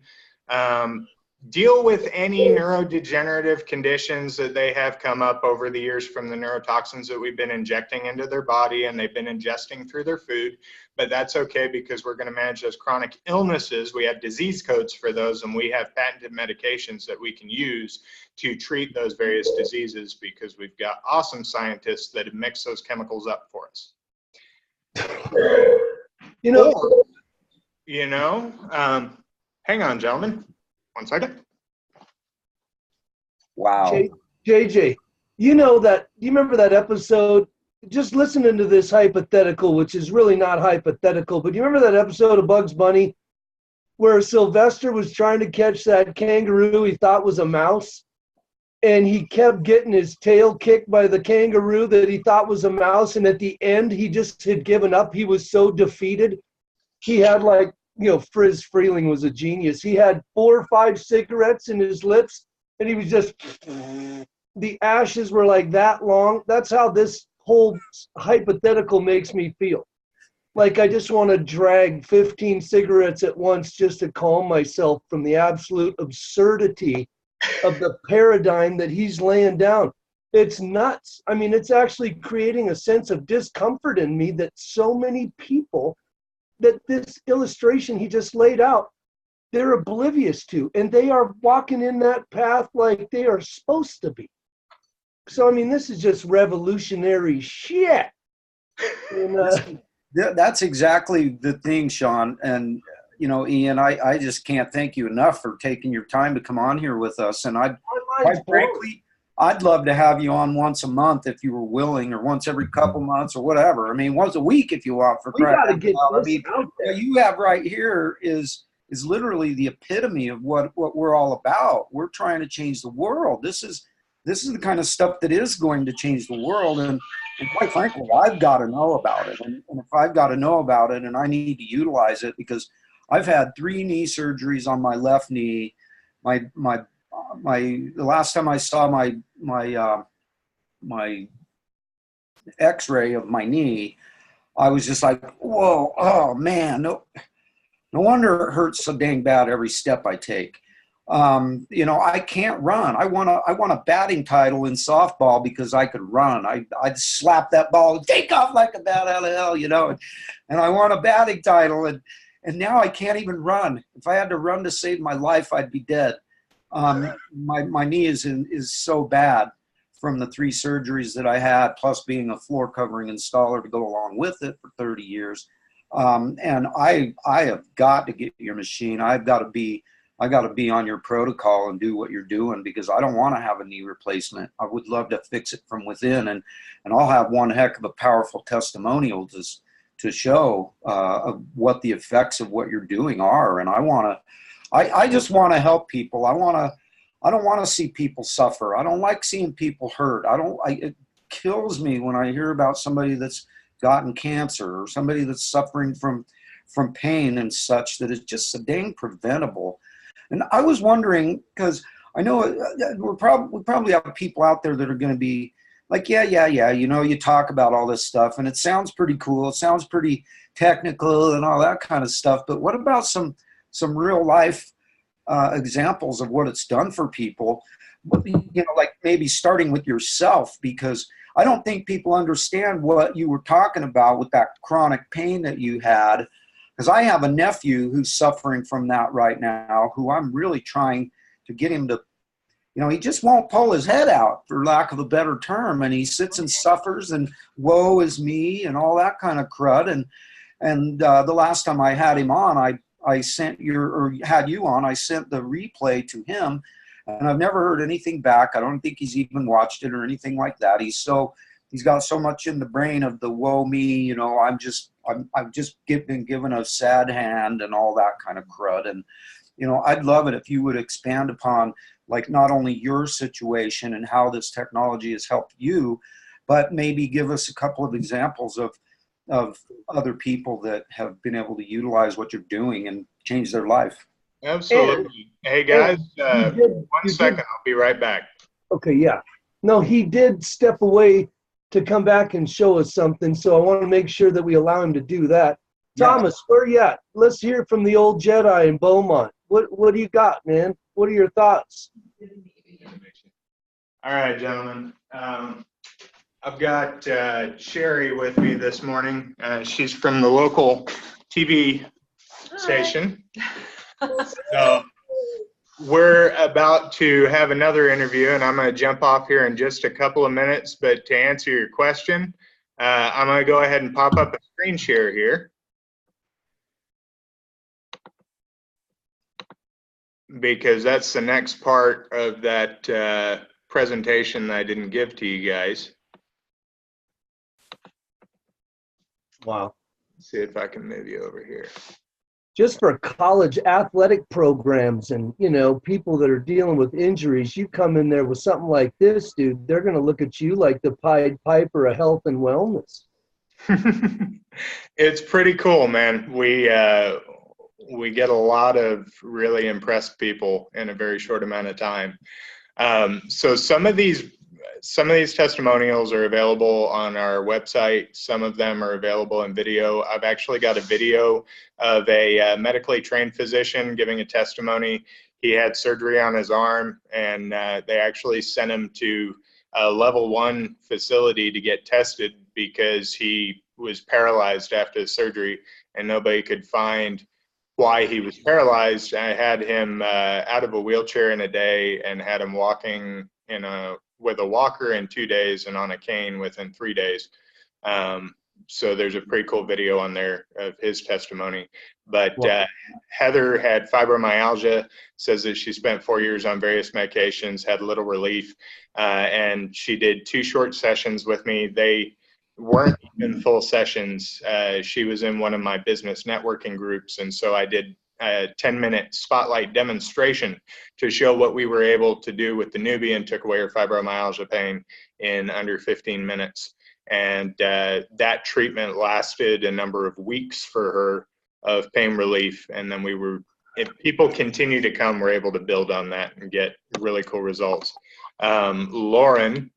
deal with any neurodegenerative conditions that they have come up over the years from the neurotoxins that we've been injecting into their body and they've been ingesting through their food. But that's okay, because we're going to manage those chronic illnesses. We have disease codes for those, and we have patented medications that we can use to treat those various diseases, because we've got awesome scientists that have mixed those chemicals up for us. You know, Hang on, gentlemen. 1 second. Wow. JJ, you remember that episode? Just listening to this hypothetical, which is really not hypothetical, but you remember that episode of Bugs Bunny where Sylvester was trying to catch that kangaroo he thought was a mouse, and he kept getting his tail kicked by the kangaroo that he thought was a mouse, and at the end he just had given up. He was so defeated. He had Friz Freeling was a genius. He had 4 or 5 cigarettes in his lips, and he was just the ashes were like that long. That's how this whole hypothetical makes me feel. Like I just want to drag 15 cigarettes at once just to calm myself from the absolute absurdity of the paradigm that he's laying down. It's nuts. I mean, it's actually creating a sense of discomfort in me that so many people that this illustration he just laid out, they're oblivious to, and they are walking in that path like they are supposed to be. So, I mean, this is just revolutionary shit. And, That's exactly the thing, Shawn. And, you know, Ian, I just can't thank you enough for taking your time to come on here with us. And quite frankly, I'd love to have you on once a month if you were willing, or once every couple months or whatever. I mean, once a week if you want, for we got to get I this mean, out there. what you have right here is literally the epitome of what we're all about. We're trying to change the world. This is the kind of stuff that is going to change the world. And quite frankly, I've got to know about it. And if I've got to know about it, and I need to utilize it, because I've had 3 knee surgeries on my left knee. The last time I saw my X-ray of my knee, I was just like, whoa, oh man, no wonder it hurts so dang bad every step I take. You know, I can't run. I want a batting title in softball because I could run. I'd slap that ball and take off like a bat out of hell, you know. And I want a batting title, and now I can't even run. If I had to run to save my life, I'd be dead. My knee is so bad from the 3 surgeries that I had, plus being a floor covering installer to go along with it for 30 years. And I have got to get your machine. I got to be on your protocol and do what you're doing, because I don't want to have a knee replacement. I would love to fix it from within, and I'll have one heck of a powerful testimonial to show of what the effects of what you're doing are. And I just want to help people. I don't want to see people suffer. I don't like seeing people hurt. It kills me when I hear about somebody that's gotten cancer, or somebody that's suffering from pain and such, that is just so dang preventable. And I was wondering, because I know we probably have people out there that are going to be like, yeah, you know, you talk about all this stuff and it sounds pretty cool, it sounds pretty technical and all that kind of stuff, but what about some real life examples of what it's done for people? You know, like maybe starting with yourself, because I don't think people understand what you were talking about with that chronic pain that you had. Because I have a nephew who's suffering from that right now, who I'm really trying to get him to, you know, he just won't pull his head out, for lack of a better term. And he sits and suffers and woe is me and all that kind of crud. And the last time I had him on, I sent had you on, I sent the replay to him, and I've never heard anything back. I don't think he's even watched it or anything like that. He's got so much in the brain of the woe me, you know, I've just been given a sad hand and all that kind of crud. And, you know, I'd love it if you would expand upon, like, not only your situation and how this technology has helped you, but maybe give us a couple of examples of other people that have been able to utilize what you're doing and change their life. Absolutely. Hey guys, one second, I'll be right back. Okay, yeah. No, he did step away to come back and show us something, so I want to make sure that we allow him to do that. Yeah. Thomas, where you at? Let's hear from the old Jedi in Beaumont. What do you got, man? What are your thoughts? All right, gentlemen. I've got Sherry with me this morning. She's from the local TV station. So we're about to have another interview, and I'm going to jump off here in just a couple of minutes. But to answer your question, I'm going to go ahead and pop up a screen share here, because that's the next part of that presentation that I didn't give to you guys. Wow. Let's see if I can move you over here. Just for college athletic programs and, you know, people that are dealing with injuries, you come in there with something like this, dude, they're going to look at you like the Pied Piper of health and wellness. It's pretty cool, man. We get a lot of really impressed people in a very short amount of time. So some of these some of these testimonials are available on our website. Some of them are available in video. I've actually got a video of a medically trained physician giving a testimony. He had surgery on his arm, and they actually sent him to a level 1 facility to get tested because he was paralyzed after the surgery, and nobody could find why he was paralyzed. I had him out of a wheelchair in a day and had him walking with a walker in 2 days and on a cane within 3 days. So there's a pretty cool video on there of his testimony. But Heather had fibromyalgia, says that she spent 4 years on various medications, had little relief, and she did 2 short sessions with me. They weren't even full sessions. She was in one of my business networking groups, and so I did a 10-minute spotlight demonstration to show what we were able to do with the newbie, and took away her fibromyalgia pain in under 15 minutes. And that treatment lasted a number of weeks for her of pain relief. And then if people continue to come, we're able to build on that and get really cool results. Lauren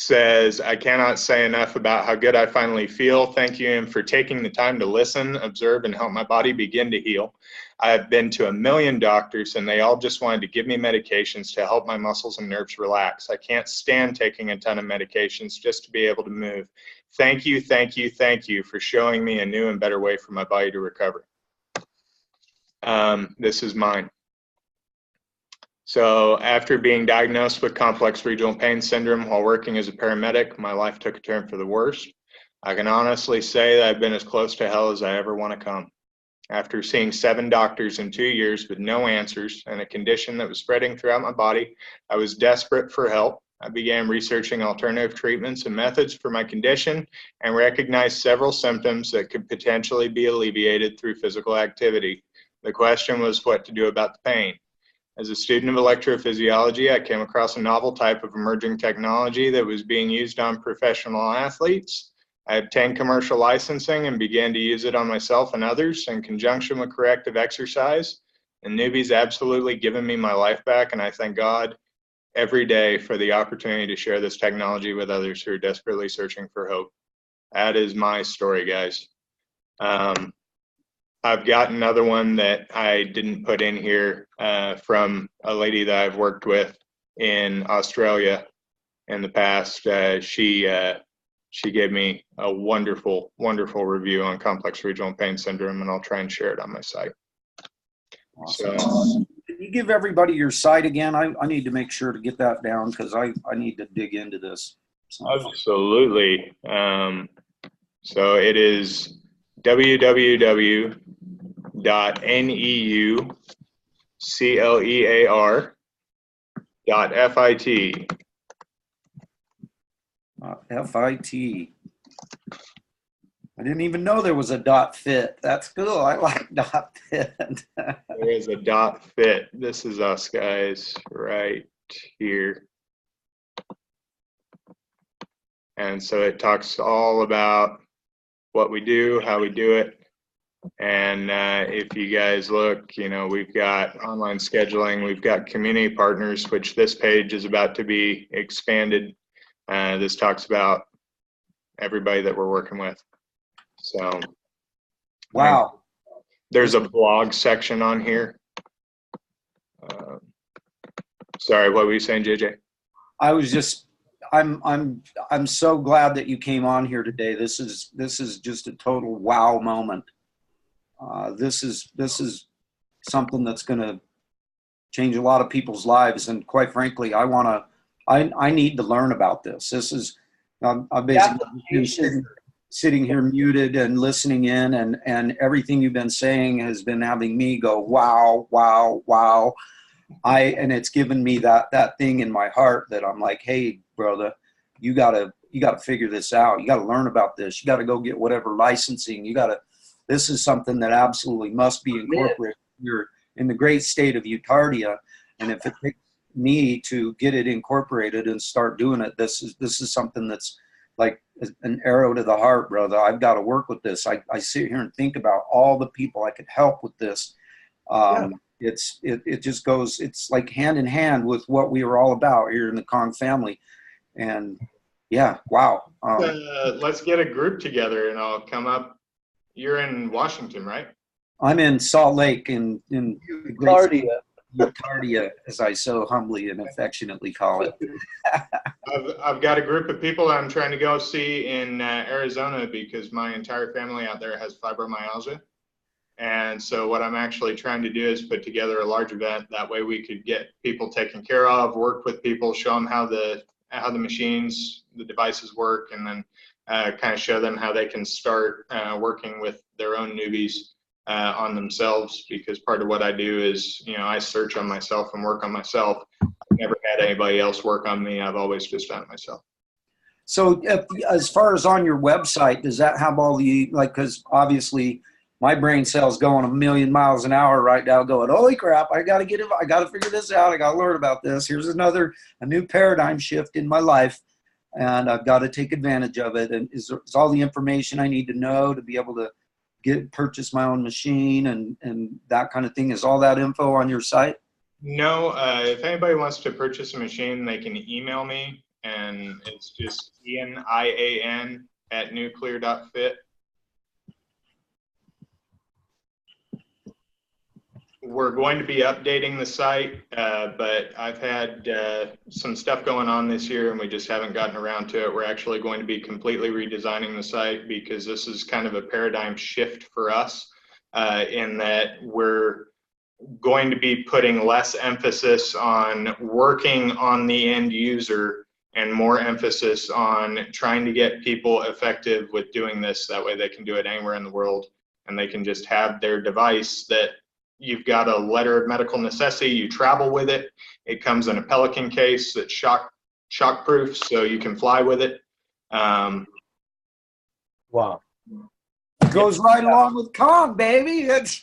says, I cannot say enough about how good I finally feel. Thank you, Ian, for taking the time to listen, observe, and help my body begin to heal. I have been to 1 million doctors, and they all just wanted to give me medications to help my muscles and nerves relax. I can't stand taking a ton of medications just to be able to move. Thank you, thank you, thank you for showing me a new and better way for my body to recover. This is mine. So after being diagnosed with complex regional pain syndrome while working as a paramedic, my life took a turn for the worse. I can honestly say that I've been as close to hell as I ever want to come. After seeing 7 doctors in 2 years with no answers and a condition that was spreading throughout my body, I was desperate for help. I began researching alternative treatments and methods for my condition and recognized several symptoms that could potentially be alleviated through physical activity. The question was what to do about the pain. As a student of electrophysiology, I came across a novel type of emerging technology that was being used on professional athletes. I obtained commercial licensing and began to use it on myself and others in conjunction with corrective exercise. And newbie's absolutely given me my life back, and I thank God every day for the opportunity to share this technology with others who are desperately searching for hope. That is my story, guys. I've got another one that I didn't put in here from a lady that I've worked with in Australia in the past. She gave me a wonderful, wonderful review on complex regional pain syndrome, and I'll try and share it on my site. Awesome. So, can you give everybody your site again? I need to make sure to get that down because I need to dig into this. Absolutely. So it is www.neuclear.fit. FIT. I didn't even know there was a .fit. That's cool. I like .fit. There is a .fit. This is us, guys, right here. And so it talks all about what we do, how we do it. And if you guys look, we've got online scheduling, we've got community partners, which this page is about to be expanded. This talks about everybody that we're working with. So, wow. There's a blog section on here. Sorry, what were you saying, JJ? I was just, I'm so glad that you came on here today. This is just a total wow moment. This is something that's going to change a lot of people's lives, and quite frankly, I need to learn about this. This is I've basically sitting here muted and listening in, and everything you've been saying has been having me go wow, wow, wow. And it's given me that thing in my heart that I'm like, hey, brother, you gotta figure this out. You gotta learn about this. You gotta go get whatever licensing. This is something that absolutely must be incorporated. You're in the great state of Utardia, and if it takes me to get it incorporated and start doing it, this is something that's like an arrow to the heart, brother. I've got to work with this. I sit here and think about all the people I could help with this. It just goes, it's like hand in hand with what we are all about here in the Kong family. And yeah, wow. Let's get a group together and I'll come up. You're in Washington, right? I'm in Salt Lake in the great Cardia. Cardia, as I so humbly and affectionately call it. I've got a group of people I'm trying to go see in Arizona because my entire family out there has fibromyalgia. And so what I'm actually trying to do is put together a large event. That way we could get people taken care of, work with people, show them how the machines, the devices work, and then kind of show them how they can start working with their own newbies on themselves. Because part of what I do is, I search on myself and work on myself. I've never had anybody else work on me. I've always just done it myself. So as far as on your website, does that have all the, like, because obviously my brain cells going a million miles an hour right now going, holy crap, I got to figure this out. I got to learn about this. Here's a new paradigm shift in my life, and I've got to take advantage of it. And is all the information I need to know to be able to purchase my own machine and that kind of thing? Is all that info on your site? No, if anybody wants to purchase a machine, they can email me, and it's just Ian, IAN, at neuclear.fit. We're going to be updating the site, but I've had some stuff going on this year and we just haven't gotten around to it. We're actually going to be completely redesigning the site because this is kind of a paradigm shift for us in that we're going to be putting less emphasis on working on the end user and more emphasis on trying to get people effective with doing this. That way they can do it anywhere in the world and they can just have their device that you've got a letter of medical necessity, you travel with it. It comes in a Pelican case that's shock proof, so you can fly with it. Wow. It goes right along with Kong, baby. It's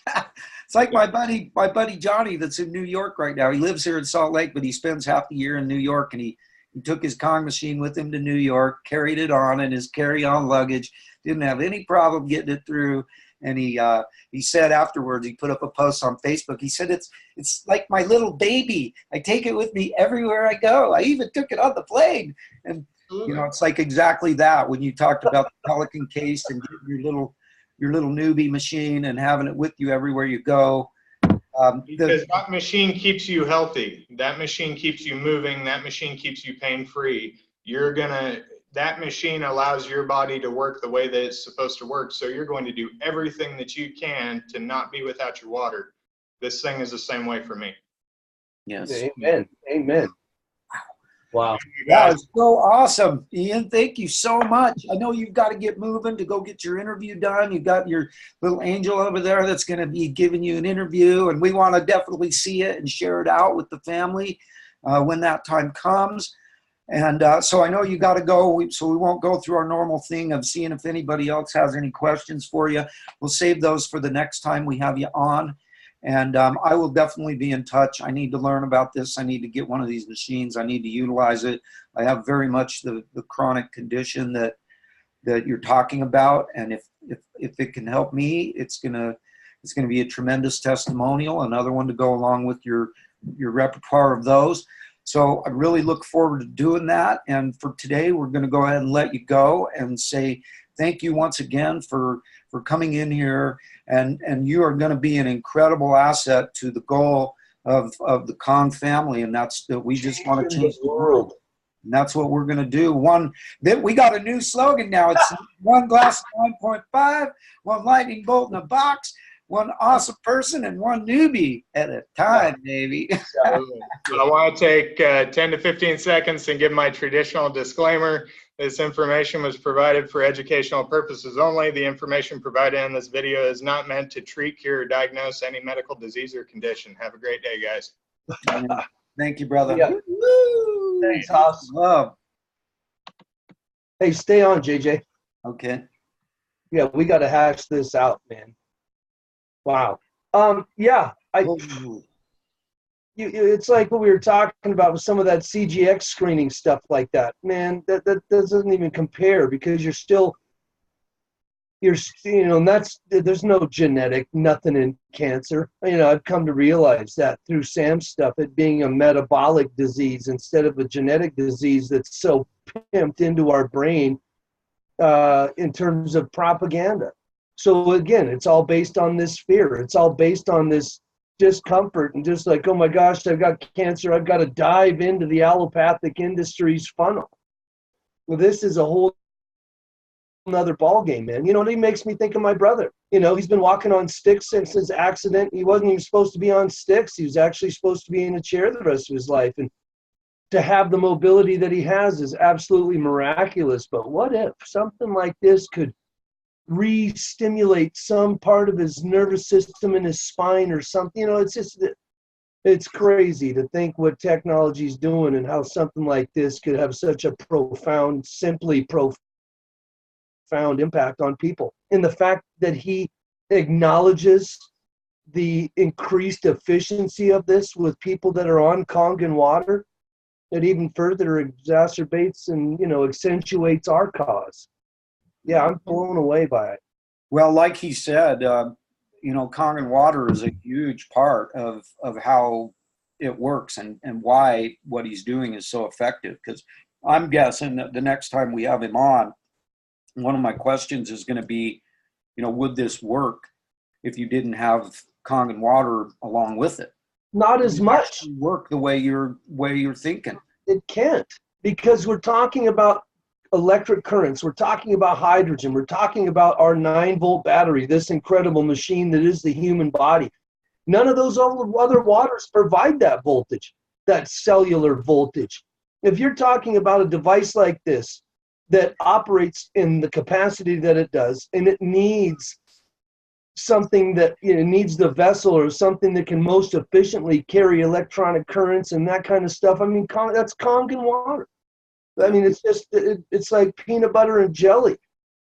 like my buddy Johnny that's in New York right now. He lives here in Salt Lake, but he spends half the year in New York, and he took his Kong machine with him to New York, carried it on in his carry-on luggage, didn't have any problem getting it through. And he said afterwards, he put up a post on Facebook. He said, it's like my little baby. I take it with me everywhere I go. I even took it on the plane. And, it's like exactly that when you talked about the Pelican case and your little newbie machine and having it with you everywhere you go. Because that machine keeps you healthy. That machine keeps you moving. That machine keeps you pain-free. That machine allows your body to work the way that it's supposed to work. So you're going to do everything that you can to not be without your water. This thing is the same way for me. Yes. Amen. Amen. Wow. That was so awesome, Ian. Thank you so much. I know you've got to get moving to go get your interview done. You've got your little angel over there that's going to be giving you an interview, and we want to definitely see it and share it out with the family when that time comes. And so I know you got to go, so we won't go through our normal thing of seeing if anybody else has any questions for you. We'll save those for the next time we have you on. And I will definitely be in touch. I need to learn about this. I need to get one of these machines. I need to utilize it. I have very much the chronic condition that you're talking about. And if it can help me, it's gonna be a tremendous testimonial, another one to go along with your repertoire of those. So I really look forward to doing that. And for today, we're going to go ahead and let you go and say thank you once again for coming in here. And you are going to be an incredible asset to the goal of the Kong family. And that's that we just want to change the world. And that's what we're going to do. We got a new slogan now. It's one glass of 9.5, one lightning bolt in a box, one awesome person, and one newbie at a time, baby. I want to take 10 to 15 seconds and give my traditional disclaimer. This information was provided for educational purposes only. The information provided in this video is not meant to treat, cure, or diagnose any medical disease or condition. Have a great day, guys. Thank you, brother. Yeah. Woo! Thanks, Hoss. Love. Hey, stay on, JJ. Okay. Yeah, we got to hash this out, man. Wow. Yeah, it's like what we were talking about with some of that CGX screening stuff like that. Man, that doesn't even compare because and there's no genetic, nothing in cancer. I've come to realize that through Sam's stuff, it being a metabolic disease instead of a genetic disease that's so pimped into our brain in terms of propaganda. So again, it's all based on this fear. It's all based on this discomfort and just like, oh my gosh, I've got cancer. I've got to dive into the allopathic industry's funnel. Well, this is a whole another ball game, man. You know, it makes me think of my brother. You know, he's been walking on sticks since his accident. He wasn't even supposed to be on sticks. He was actually supposed to be in a chair the rest of his life. And to have the mobility that he has is absolutely miraculous. But what if something like this could re-stimulate some part of his nervous system in his spine or something? You know, it's just, it's crazy to think what technology is doing and how something like this could have such a profound, simply profound impact on people. And the fact that he acknowledges the increased efficiency of this with people that are on Kangen water, that even further exacerbates and, you know, accentuates our cause. Yeah, I'm blown away by it. Well, like he said, you know, Kangen water is a huge part of how it works and why what he's doing is so effective. Because I'm guessing that the next time we have him on, one of my questions is going to be, you know, would this work if you didn't have Kangen water along with it? Not as much. Work the way you're thinking. It can't, because we're talking about electric currents. We're talking about hydrogen. We're talking about our 9-volt battery, this incredible machine that is the human body. None of those other waters provide that voltage, that cellular voltage. If you're talking about a device like this that operates in the capacity that it does, and it needs something that, you know, needs the vessel or something that can most efficiently carry electronic currents and that kind of stuff. I mean, that's Kangen water. I mean, it's just, it's like peanut butter and jelly.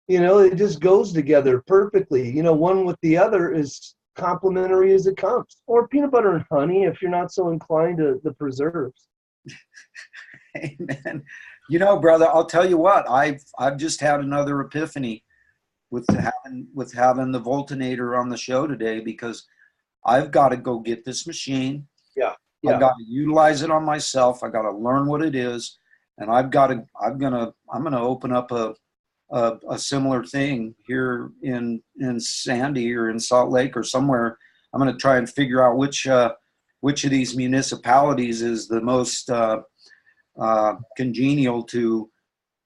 You know, it just goes together perfectly. You know, one with the other is complementary as it comes. Or peanut butter and honey if you're not so inclined to the preserves. Amen. You know, brother, I'll tell you what, I've just had another epiphany with having the Voltinator on the show today, because I've got to go get this machine. Yeah. I've got to utilize it on myself. I got to learn what it is, and I'm gonna open up a similar thing here in Sandy or in Salt Lake or somewhere. I'm gonna try and figure out which of these municipalities is the most congenial to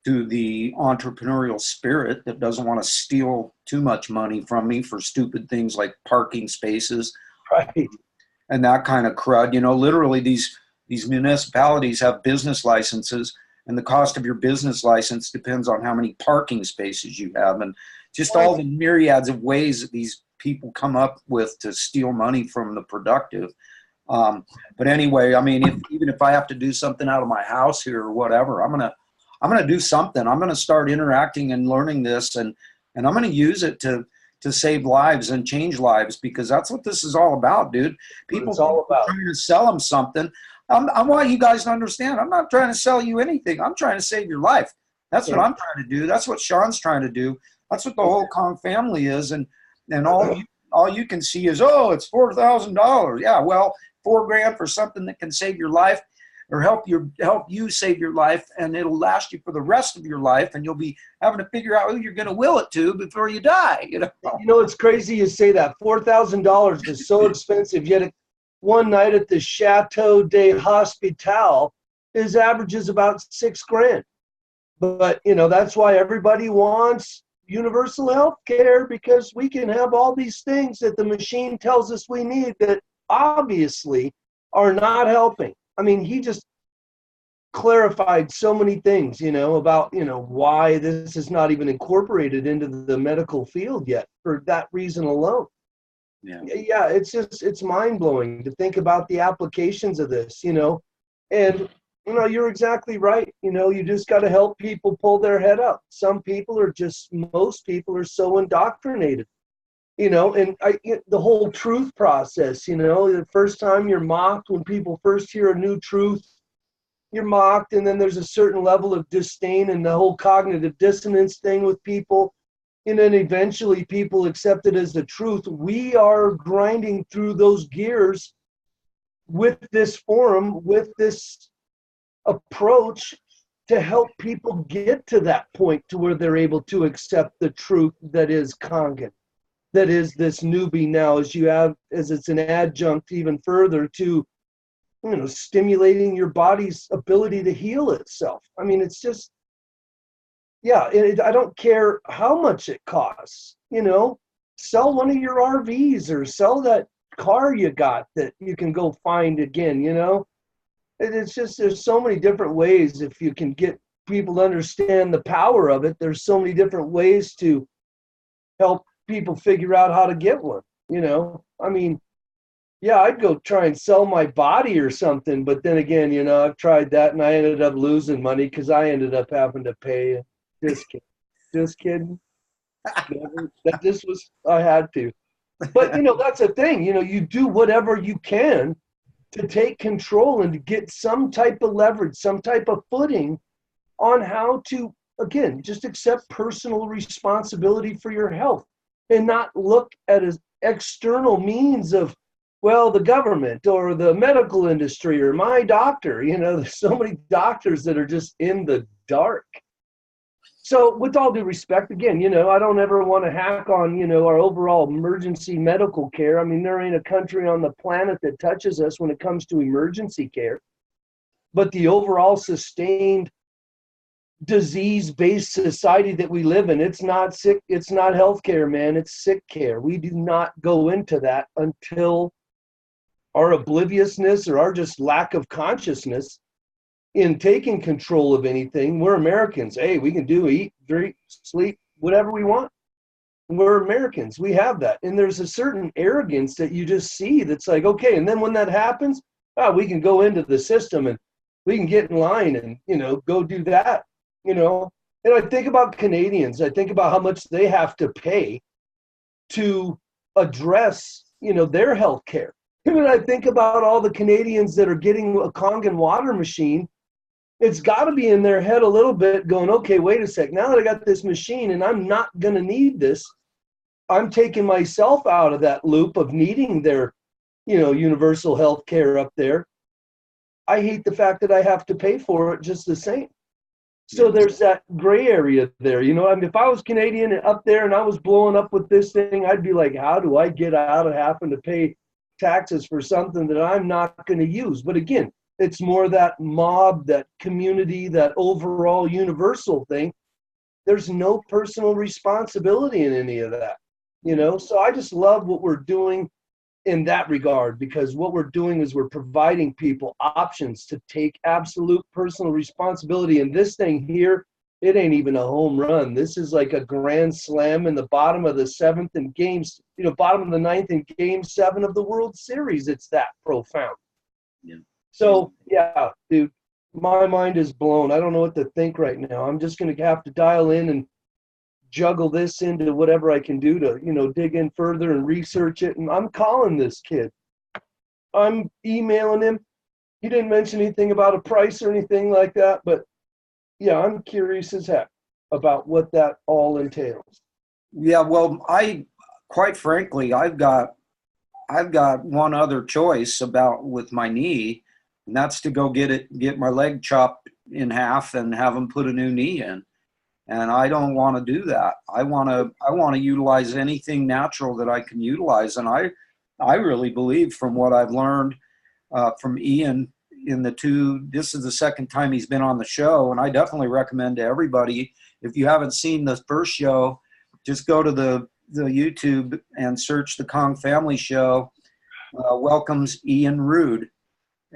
the entrepreneurial spirit, that doesn't want to steal too much money from me for stupid things like parking spaces, right, and that kind of crud. You know, literally these municipalities have business licenses, and the cost of your business license depends on how many parking spaces you have, and just all the myriads of ways that these people come up with to steal money from the productive. But anyway, I mean, even if I have to do something out of my house here or whatever, I'm gonna do something. I'm gonna start interacting and learning this, and I'm gonna use it to save lives and change lives, because that's what this is all about, dude. People are trying to sell them something. I want you guys to understand, I'm not trying to sell you anything. I'm trying to save your life. That's what I'm trying to do. That's what Shawn's trying to do. That's what the whole Kong family is. And all you can see is, oh, it's $4,000. Yeah, well, $4,000 for something that can save your life, or help you save your life, and it'll last you for the rest of your life, and you'll be having to figure out who you're going to will it to before you die. You know, it's crazy you say that. $4,000 is so expensive, yet one night at the Chateau de Hospital averages about $6,000. But you know, that's why everybody wants universal health care, because we can have all these things that the machine tells us we need that obviously are not helping. I mean, he just clarified so many things, you know, about, you know, why this is not even incorporated into the medical field yet for that reason alone. Yeah, it's mind-blowing to think about the applications of this, you know. And, you know, you're exactly right. You know, you just got to help people pull their head up. Most people are so indoctrinated. You know, and the whole truth process, you know, the first time you're mocked, when people first hear a new truth, you're mocked, and then there's a certain level of disdain and the whole cognitive dissonance thing with people, and then eventually people accept it as the truth. We are grinding through those gears with this forum, with this approach to help people get to that point to where they're able to accept the truth that is Kangen, that is this newbie now, as it's an adjunct even further to, stimulating your body's ability to heal itself. I mean, it's just, yeah, I don't care how much it costs, sell one of your RVs or sell that car you got that you can go find again, It's just, there's so many different ways. If you can get people to understand the power of it, there's so many different ways to help people figure out how to get one, I mean, yeah, I'd go try and sell my body or something, but then again, I've tried that and I ended up losing money because I ended up having to pay. Just kidding. I had to. But, that's a thing, you do whatever you can to take control and to get some type of leverage, some type of footing on how to, again, just accept personal responsibility for your health and not look at an external means of, well, the government or the medical industry or my doctor. There's so many doctors that are just in the dark. So with all due respect, again, I don't ever want to hack on, our overall emergency medical care. I mean, there ain't a country on the planet that touches us when it comes to emergency care. But the overall sustained disease-based society that we live in, it's not healthcare, man. It's sick care. We do not go into that until our obliviousness or our just lack of consciousness in taking control of anything. We're Americans. Hey, we can eat, drink, sleep, whatever we want. We're Americans. We have that. And there's a certain arrogance that you just see that's like, okay, and then when that happens, we can go into the system and we can get in line and, go do that, And I think about Canadians. I think about how much they have to pay to address, their health care. And when I think about all the Canadians that are getting a Kangen water machine, it's got to be in their head a little bit going, okay, wait a sec. Now that I got this machine and I'm not going to need this, I'm taking myself out of that loop of needing their, universal health care up there. I hate the fact that I have to pay for it just the same. So there's that gray area there. I mean, if I was Canadian up there and I was blowing up with this thing, I'd be like, how do I get out of having to pay taxes for something that I'm not going to use? But again, it's more that mob, that community, that overall universal thing. There's no personal responsibility in any of that, So I just love what we're doing in that regard, because what we're doing is we're providing people options to take absolute personal responsibility. And this thing here, it ain't even a home run. This is like a grand slam in the bottom of the seventh in games, bottom of the ninth in game 7 of the World Series. It's that profound. Yeah. So, yeah, dude, my mind is blown. I don't know what to think right now. I'm just going to have to dial in and juggle this into whatever I can do to, dig in further and research it. And I'm calling this kid. I'm emailing him. He didn't mention anything about a price or anything like that. But, yeah, I'm curious as heck about what that all entails. Yeah, well, quite frankly, I've got one other choice with my knee, and that's to go get my leg chopped in half and have them put a new knee in. And I don't want to do that. I want to utilize anything natural that I can utilize. And I really believe, from what I've learned from Ian this is the second time he's been on the show, and I definitely recommend to everybody, if you haven't seen the first show, just go to the YouTube and search the Kong Family Show. Welcomes Ian Rude,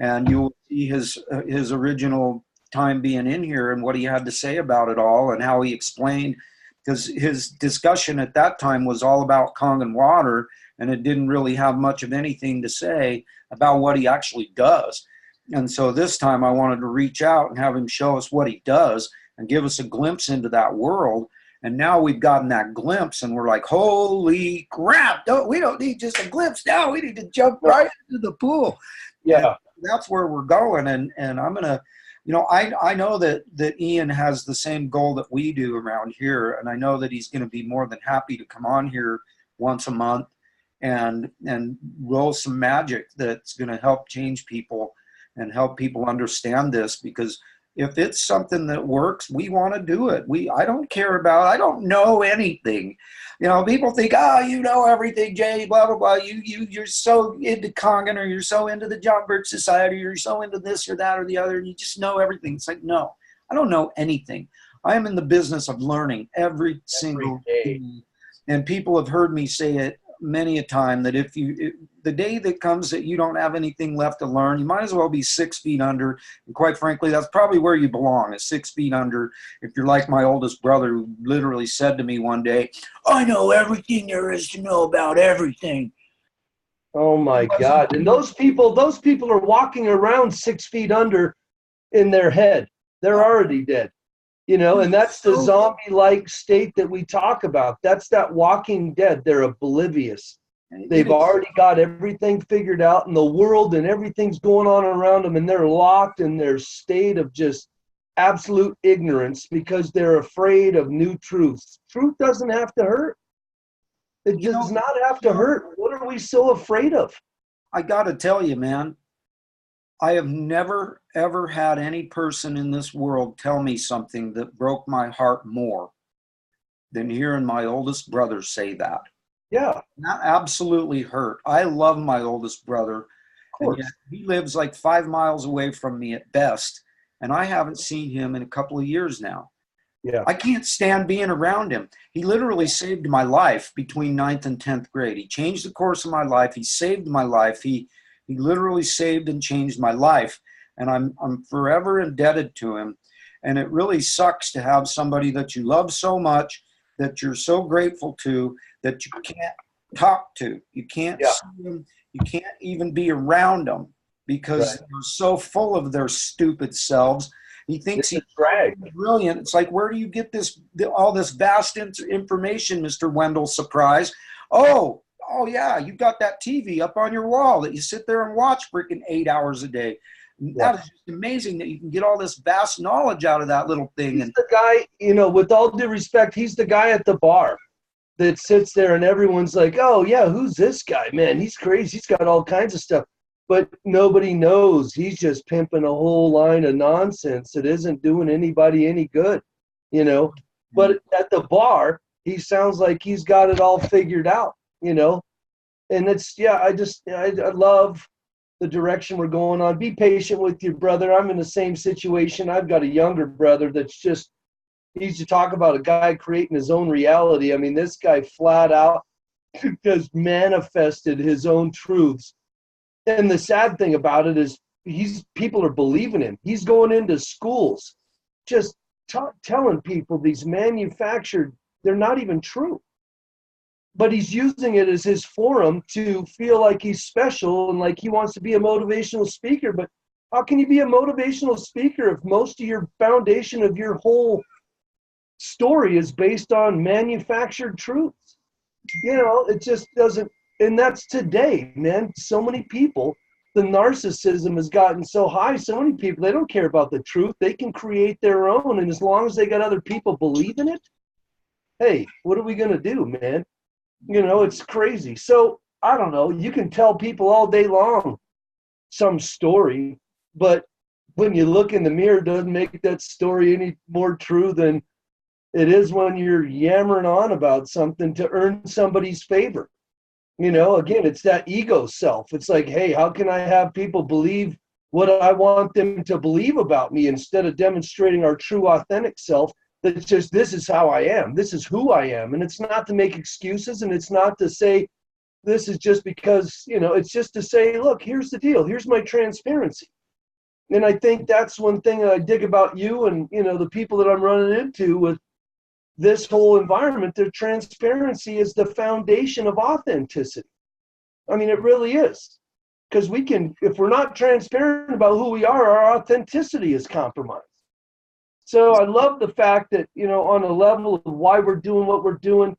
and you will see his original time being in here and what he had to say about it all, and how he explained, because his discussion at that time was all about Kangen water, and it didn't really have much of anything to say about what he actually does. And so this time I wanted to reach out and have him show us what he does and give us a glimpse into that world. And now we've gotten that glimpse, and we're like, holy crap, we don't need just a glimpse now. We need to jump right into the pool. Yeah. And that's where we're going. And I'm going to, I know that Ian has the same goal that we do around here. And I know that he's going to be more than happy to come on here once a month and roll some magic that's going to help change people and help people understand this, because If it's something that works, we want to do it. I don't care about, I don't know anything. You know, people think, oh, you know everything, Jay, blah, blah, blah. You're so into Congan, or you're so into the John Birch Society, or you're so into this or that or the other, and you just know everything. It's like, no, I don't know anything. I am in the business of learning every single day. And people have heard me say it many a time, that the day that comes that you don't have anything left to learn, you might as well be 6 feet under. And quite frankly, that's probably where you belong, is 6 feet under. If you're like my oldest brother, who literally said to me one day, I know everything there is to know about everything. Oh my God. And those people are walking around 6 feet under in their head. They're already dead. You know, and that's the zombie-like state that we talk about. That's that Walking Dead. They're oblivious. They've already got everything figured out in the world, and everything's going on around them, and they're locked in their state of just absolute ignorance because they're afraid of new truths. Truth doesn't have to hurt. It does not have to hurt. What are we so afraid of? I got to tell you, man, I have never, ever had any person in this world tell me something that broke my heart more than hearing my oldest brother say that. Yeah. That absolutely hurt. I love my oldest brother. Of course. And yet he lives like 5 miles away from me at best, and I haven't seen him in a couple of years now. Yeah. I can't stand being around him. He literally saved my life between 9th and 10th grade. He changed the course of my life. He saved my life. He literally saved and changed my life, and I'm forever indebted to him. And it really sucks to have somebody that you love so much, that you're so grateful to, that you can't talk to. You can't see them. You can't even be around them because they're so full of their stupid selves. He thinks he's brilliant. It's like, where do you get all this vast information, Mr. Wendell Surprise? Oh, yeah, you got that TV up on your wall that you sit there and watch freaking 8 hours a day. That is just amazing that you can get all this vast knowledge out of that little thing. He's the guy, you know, with all due respect, he's the guy at the bar that sits there and everyone's like, oh, yeah, who's this guy? Man, he's crazy. He's got all kinds of stuff. But nobody knows. He's just pimping a whole line of nonsense that isn't doing anybody any good, you know. But at the bar, he sounds like he's got it all figured out, you know. And it's, I love the direction we're going on. Be patient with your brother. I'm in the same situation. I've got a younger brother that's just, he's to talk about a guy creating his own reality. I mean, this guy flat out just manifested his own truths. And the sad thing about it is people are believing him. He's going into schools, just telling people these manufactured, they're not even true. But he's using it as his forum to feel like he's special and like he wants to be a motivational speaker. But how can you be a motivational speaker if most of your foundation of your whole story is based on manufactured truths? You know, it just doesn't. And that's today, man. So many people, the narcissism has gotten so high. So many people, they don't care about the truth. They can create their own. And as long as they got other people believing it, hey, what are we going to do, man? You know, it's crazy. So I don't know. You can tell people all day long some story, but when you look in the mirror, it doesn't make that story any more true than it is when you're yammering on about something to earn somebody's favor. You know, again, it's that ego self. It's like, hey, how can I have people believe what I want them to believe about me instead of demonstrating our true, authentic self? That's just, this is how I am. This is who I am. And it's not to make excuses, and it's not to say this is just because, you know, it's just to say, look, here's the deal. Here's my transparency. And I think that's one thing that I dig about you and, you know, the people that I'm running into with this whole environment. Their transparency is the foundation of authenticity. I mean, it really is. Because we can, if we're not transparent about who we are, our authenticity is compromised. So I love the fact that, you know, on a level of why we're doing what we're doing,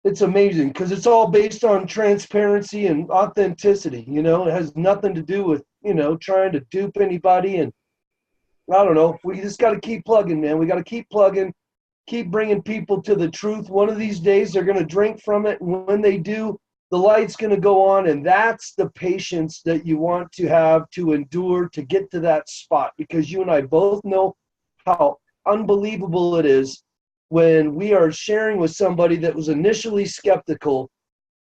it's amazing because it's all based on transparency and authenticity. You know, it has nothing to do with, you know, trying to dupe anybody. And I don't know, we just got to keep plugging, man. We got to keep plugging, keep bringing people to the truth. One of these days they're going to drink from it. And when they do, the light's going to go on, and that's the patience that you want to have to endure to get to that spot, because you and I both know how unbelievable it is when we are sharing with somebody that was initially skeptical,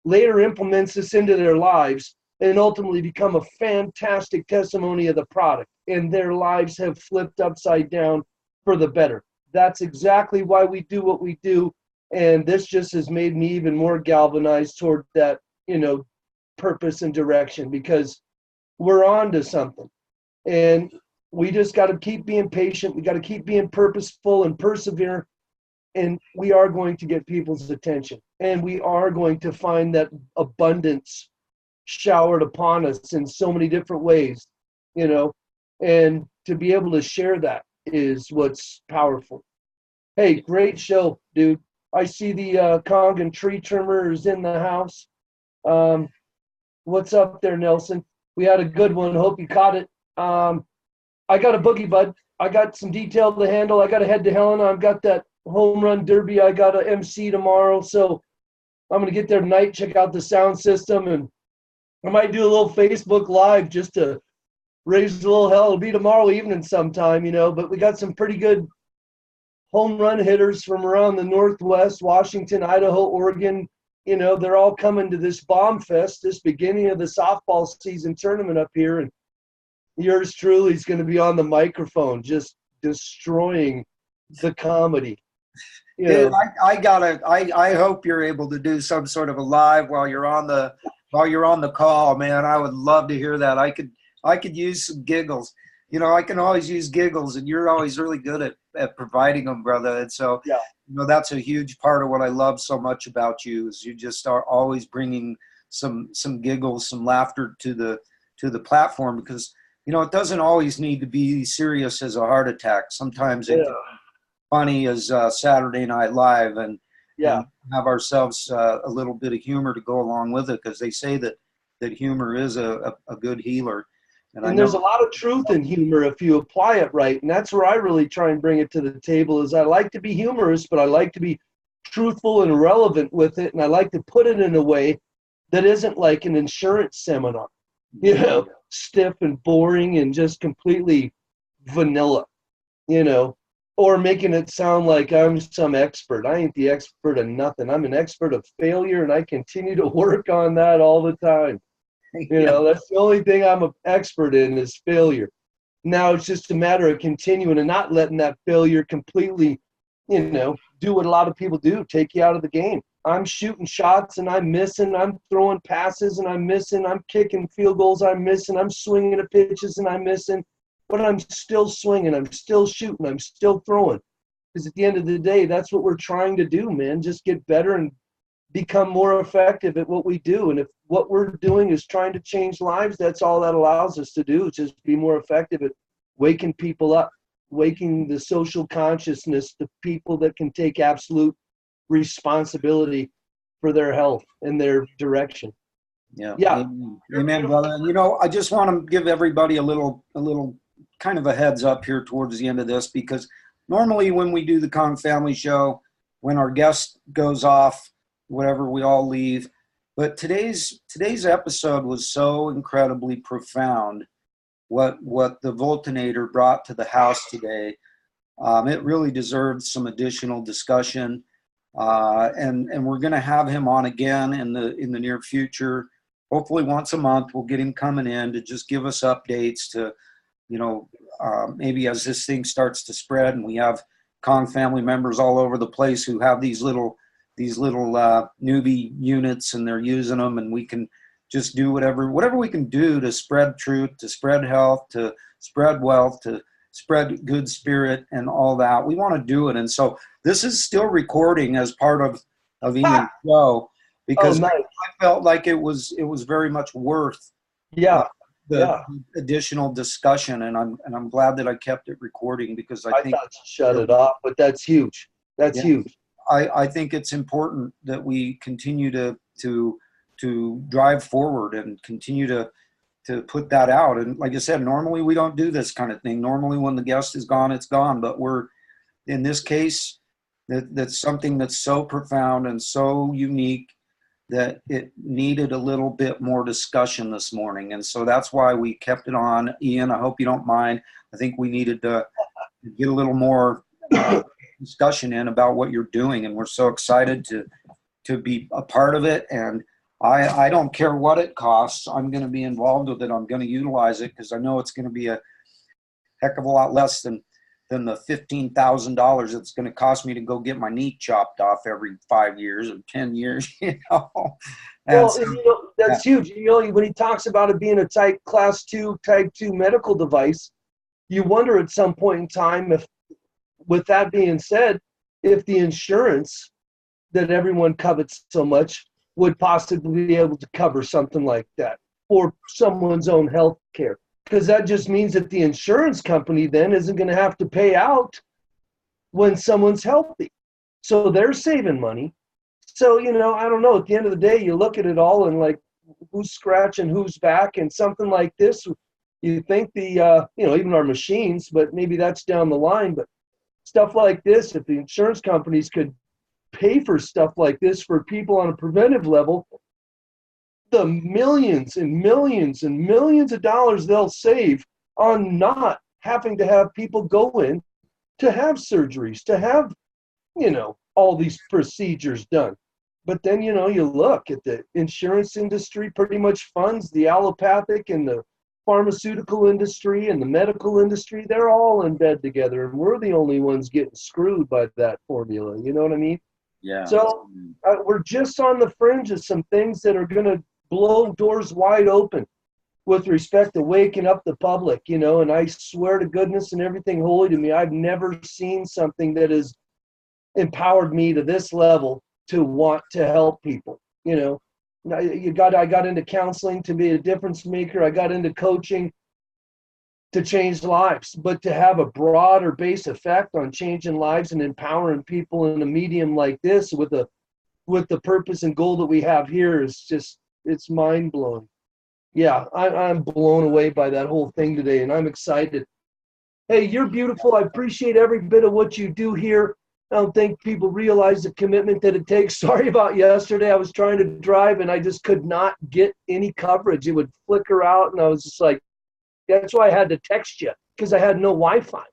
later implements this into their lives, and ultimately become a fantastic testimony of the product, and their lives have flipped upside down for the better. That's exactly why we do what we do. And this just has made me even more galvanized toward that, purpose and direction, because we're on to something. And we just got to keep being patient. We got to keep being purposeful and persevere. And we are going to get people's attention. And we are going to find that abundance showered upon us in so many different ways, and to be able to share that is what's powerful. Hey, great show, dude. I see the Kangen tree trimmer is in the house. What's up there, Nelson? We had a good one. Hope you caught it. I got a boogie, bud. I got some detail to handle. I got to head to Helena. I've got that home run derby. I got a MC tomorrow. So I'm going to get there tonight, check out the sound system, and I might do a little Facebook Live just to raise a little hell. It'll be tomorrow evening sometime, but we got some pretty good home run hitters from around the Northwest, Washington, Idaho, Oregon. They're all coming to this Bomb Fest, this beginning of the softball season tournament up here. And yours truly is going to be on the microphone, just destroying the comedy. Dude, I hope you're able to do some sort of a live while you're on the call, man. I would love to hear that. I could use some giggles. I can always use giggles, and you're always really good at providing them, brother. And so, yeah. That's a huge part of what I love so much about you, is you just are always bringing some giggles, some laughter to the platform, because, it doesn't always need to be serious as a heart attack. Sometimes it can be funny as Saturday Night Live, and have ourselves a little bit of humor to go along with it, because they say that humor is a good healer. And there's a lot of truth in humor if you apply it right. And that's where I really try and bring it to the table, is I like to be humorous, but I like to be truthful and relevant with it. And I like to put it in a way that isn't like an insurance seminar, stiff and boring and just completely vanilla, or making it sound like I'm some expert. I ain't the expert of nothing. I'm an expert of failure, and I continue to work on that all the time. That's the only thing I'm an expert in is failure. Now it's just a matter of continuing and not letting that failure completely, do what a lot of people do, take you out of the game. I'm shooting shots and I'm missing. I'm throwing passes and I'm missing. I'm kicking field goals, I'm missing. I'm swinging at pitches and I'm missing. But I'm still swinging. I'm still shooting. I'm still throwing. Because at the end of the day, that's what we're trying to do, man. Just get better and become more effective at what we do. And if what we're doing is trying to change lives, that's all that allows us to do, is just be more effective at waking people up, waking the social consciousness to people that can take absolute responsibility for their health and their direction. Yeah. Amen, brother. And, I just want to give everybody a little kind of a heads up here towards the end of this, because normally when we do the Kong Family Show, when our guest goes off, whatever, we all leave. But today's episode was so incredibly profound. What the Voltinator brought to the house today, it really deserves some additional discussion. And we're going to have him on again in the near future. Hopefully once a month, we'll get him coming in to just give us updates to, maybe as this thing starts to spread and we have Kong family members all over the place who have these little newbie units, and they're using them, and we can just do whatever we can do to spread truth, to spread health, to spread wealth, to spread good spirit and all that. We want to do it. And so this is still recording as part of Ian's show, because nice. I felt like it was very much worth the additional discussion, and I'm glad that I kept it recording, because I think thought you shut it off, but that's huge. That's huge. I think it's important that we continue to drive forward and continue to put that out. And like I said, normally we don't do this kind of thing. Normally when the guest is gone, it's gone. But we're, in this case, that's something that's so profound and so unique that it needed a little bit more discussion this morning. And so that's why we kept it on. Ian, I hope you don't mind. I think we needed to get a little more discussion in about what you're doing. And we're so excited to be a part of it. And I don't care what it costs. I'm going to be involved with it. I'm going to utilize it because I know it's going to be a heck of a lot less than the $15,000 it's going to cost me to go get my knee chopped off every 5 years or 10 years, you know. Well, so, that's huge. When he talks about it being a type 2 medical device, you wonder at some point in time if, with that being said, if the insurance that everyone covets so much would possibly be able to cover something like that for someone's own health care. Because that just means that the insurance company then isn't going to have to pay out when someone's healthy. So they're saving money. So, I don't know. At the end of the day, you look at it all and like who's scratching who's back, and something like this, you think even our machines, but maybe that's down the line. But stuff like this, if the insurance companies could pay for stuff like this for people on a preventive level, the millions and millions and millions of dollars they'll save on not having to have people go in to have surgeries, to have, all these procedures done. But then, you look at the insurance industry pretty much funds the allopathic and the pharmaceutical industry and the medical industry. They're all in bed together, and we're the only ones getting screwed by that formula. You know what I mean? Yeah. So we're just on the fringe of some things that are going to blow doors wide open with respect to waking up the public, and I swear to goodness and everything holy to me, I've never seen something that has empowered me to this level to want to help people. I got into counseling to be a difference maker. I got into coaching to change lives, but to have a broader base effect on changing lives and empowering people in a medium like this with the purpose and goal that we have here is just, it's mind blowing. Yeah, I'm blown away by that whole thing today, and I'm excited. Hey, you're beautiful. I appreciate every bit of what you do here. I don't think people realize the commitment that it takes. Sorry about yesterday. I was trying to drive, and I just could not get any coverage. It would flicker out, and I was just like, that's why I had to text you, because I had no Wi-Fi.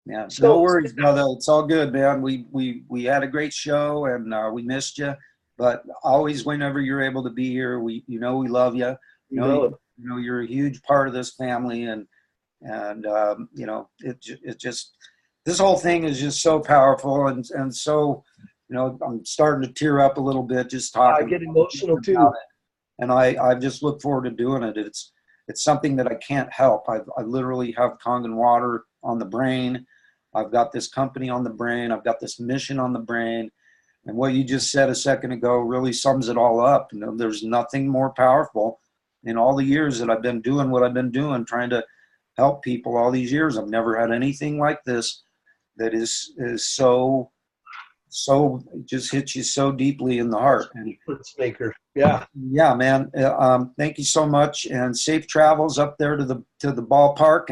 Yeah, so, no worries, brother. It's all good, man. We had a great show, and we missed you. But always, whenever you're able to be here, we love you. You're a huge part of this family, and it just, this whole thing is just so powerful, and so I'm starting to tear up a little bit just talking. I get emotional too, and I just look forward to doing it. It's something that I can't help. I literally have Kangen water on the brain. I've got this company on the brain. I've got this mission on the brain. And what you just said a second ago really sums it all up. There's nothing more powerful in all the years that I've been doing what I've been doing, trying to help people all these years. I've never had anything like this that is so it just hits you so deeply in the heart. And maker. Yeah, man. Thank you so much, and safe travels up there to the ballpark.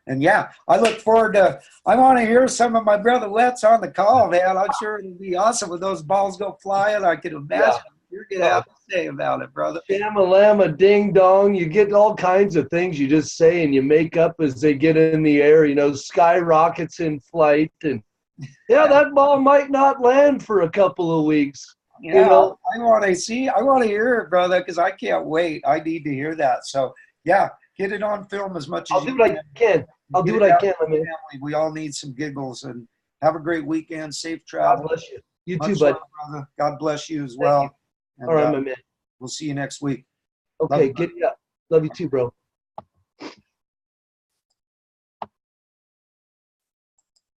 And yeah, I look forward to. I want to hear some of my brother Let's on the call, man. I'm sure it'll be awesome when those balls go flying. I can imagine you're gonna have to say about it, brother. Shamalama, ding dong. You get all kinds of things you just say and you make up as they get in the air. Skyrockets in flight, and that ball might not land for a couple of weeks. Yeah, I want to hear it, brother, because I can't wait. I need to hear that. So yeah, get it on film as much as you can. I'll do what I can. I mean, we all need some giggles, and have a great weekend. Safe travel. God bless you. You Much too, bud. love, brother. God bless you as well. And, all right, my man. We'll see you next week. Okay, get it up. Love you too, bro.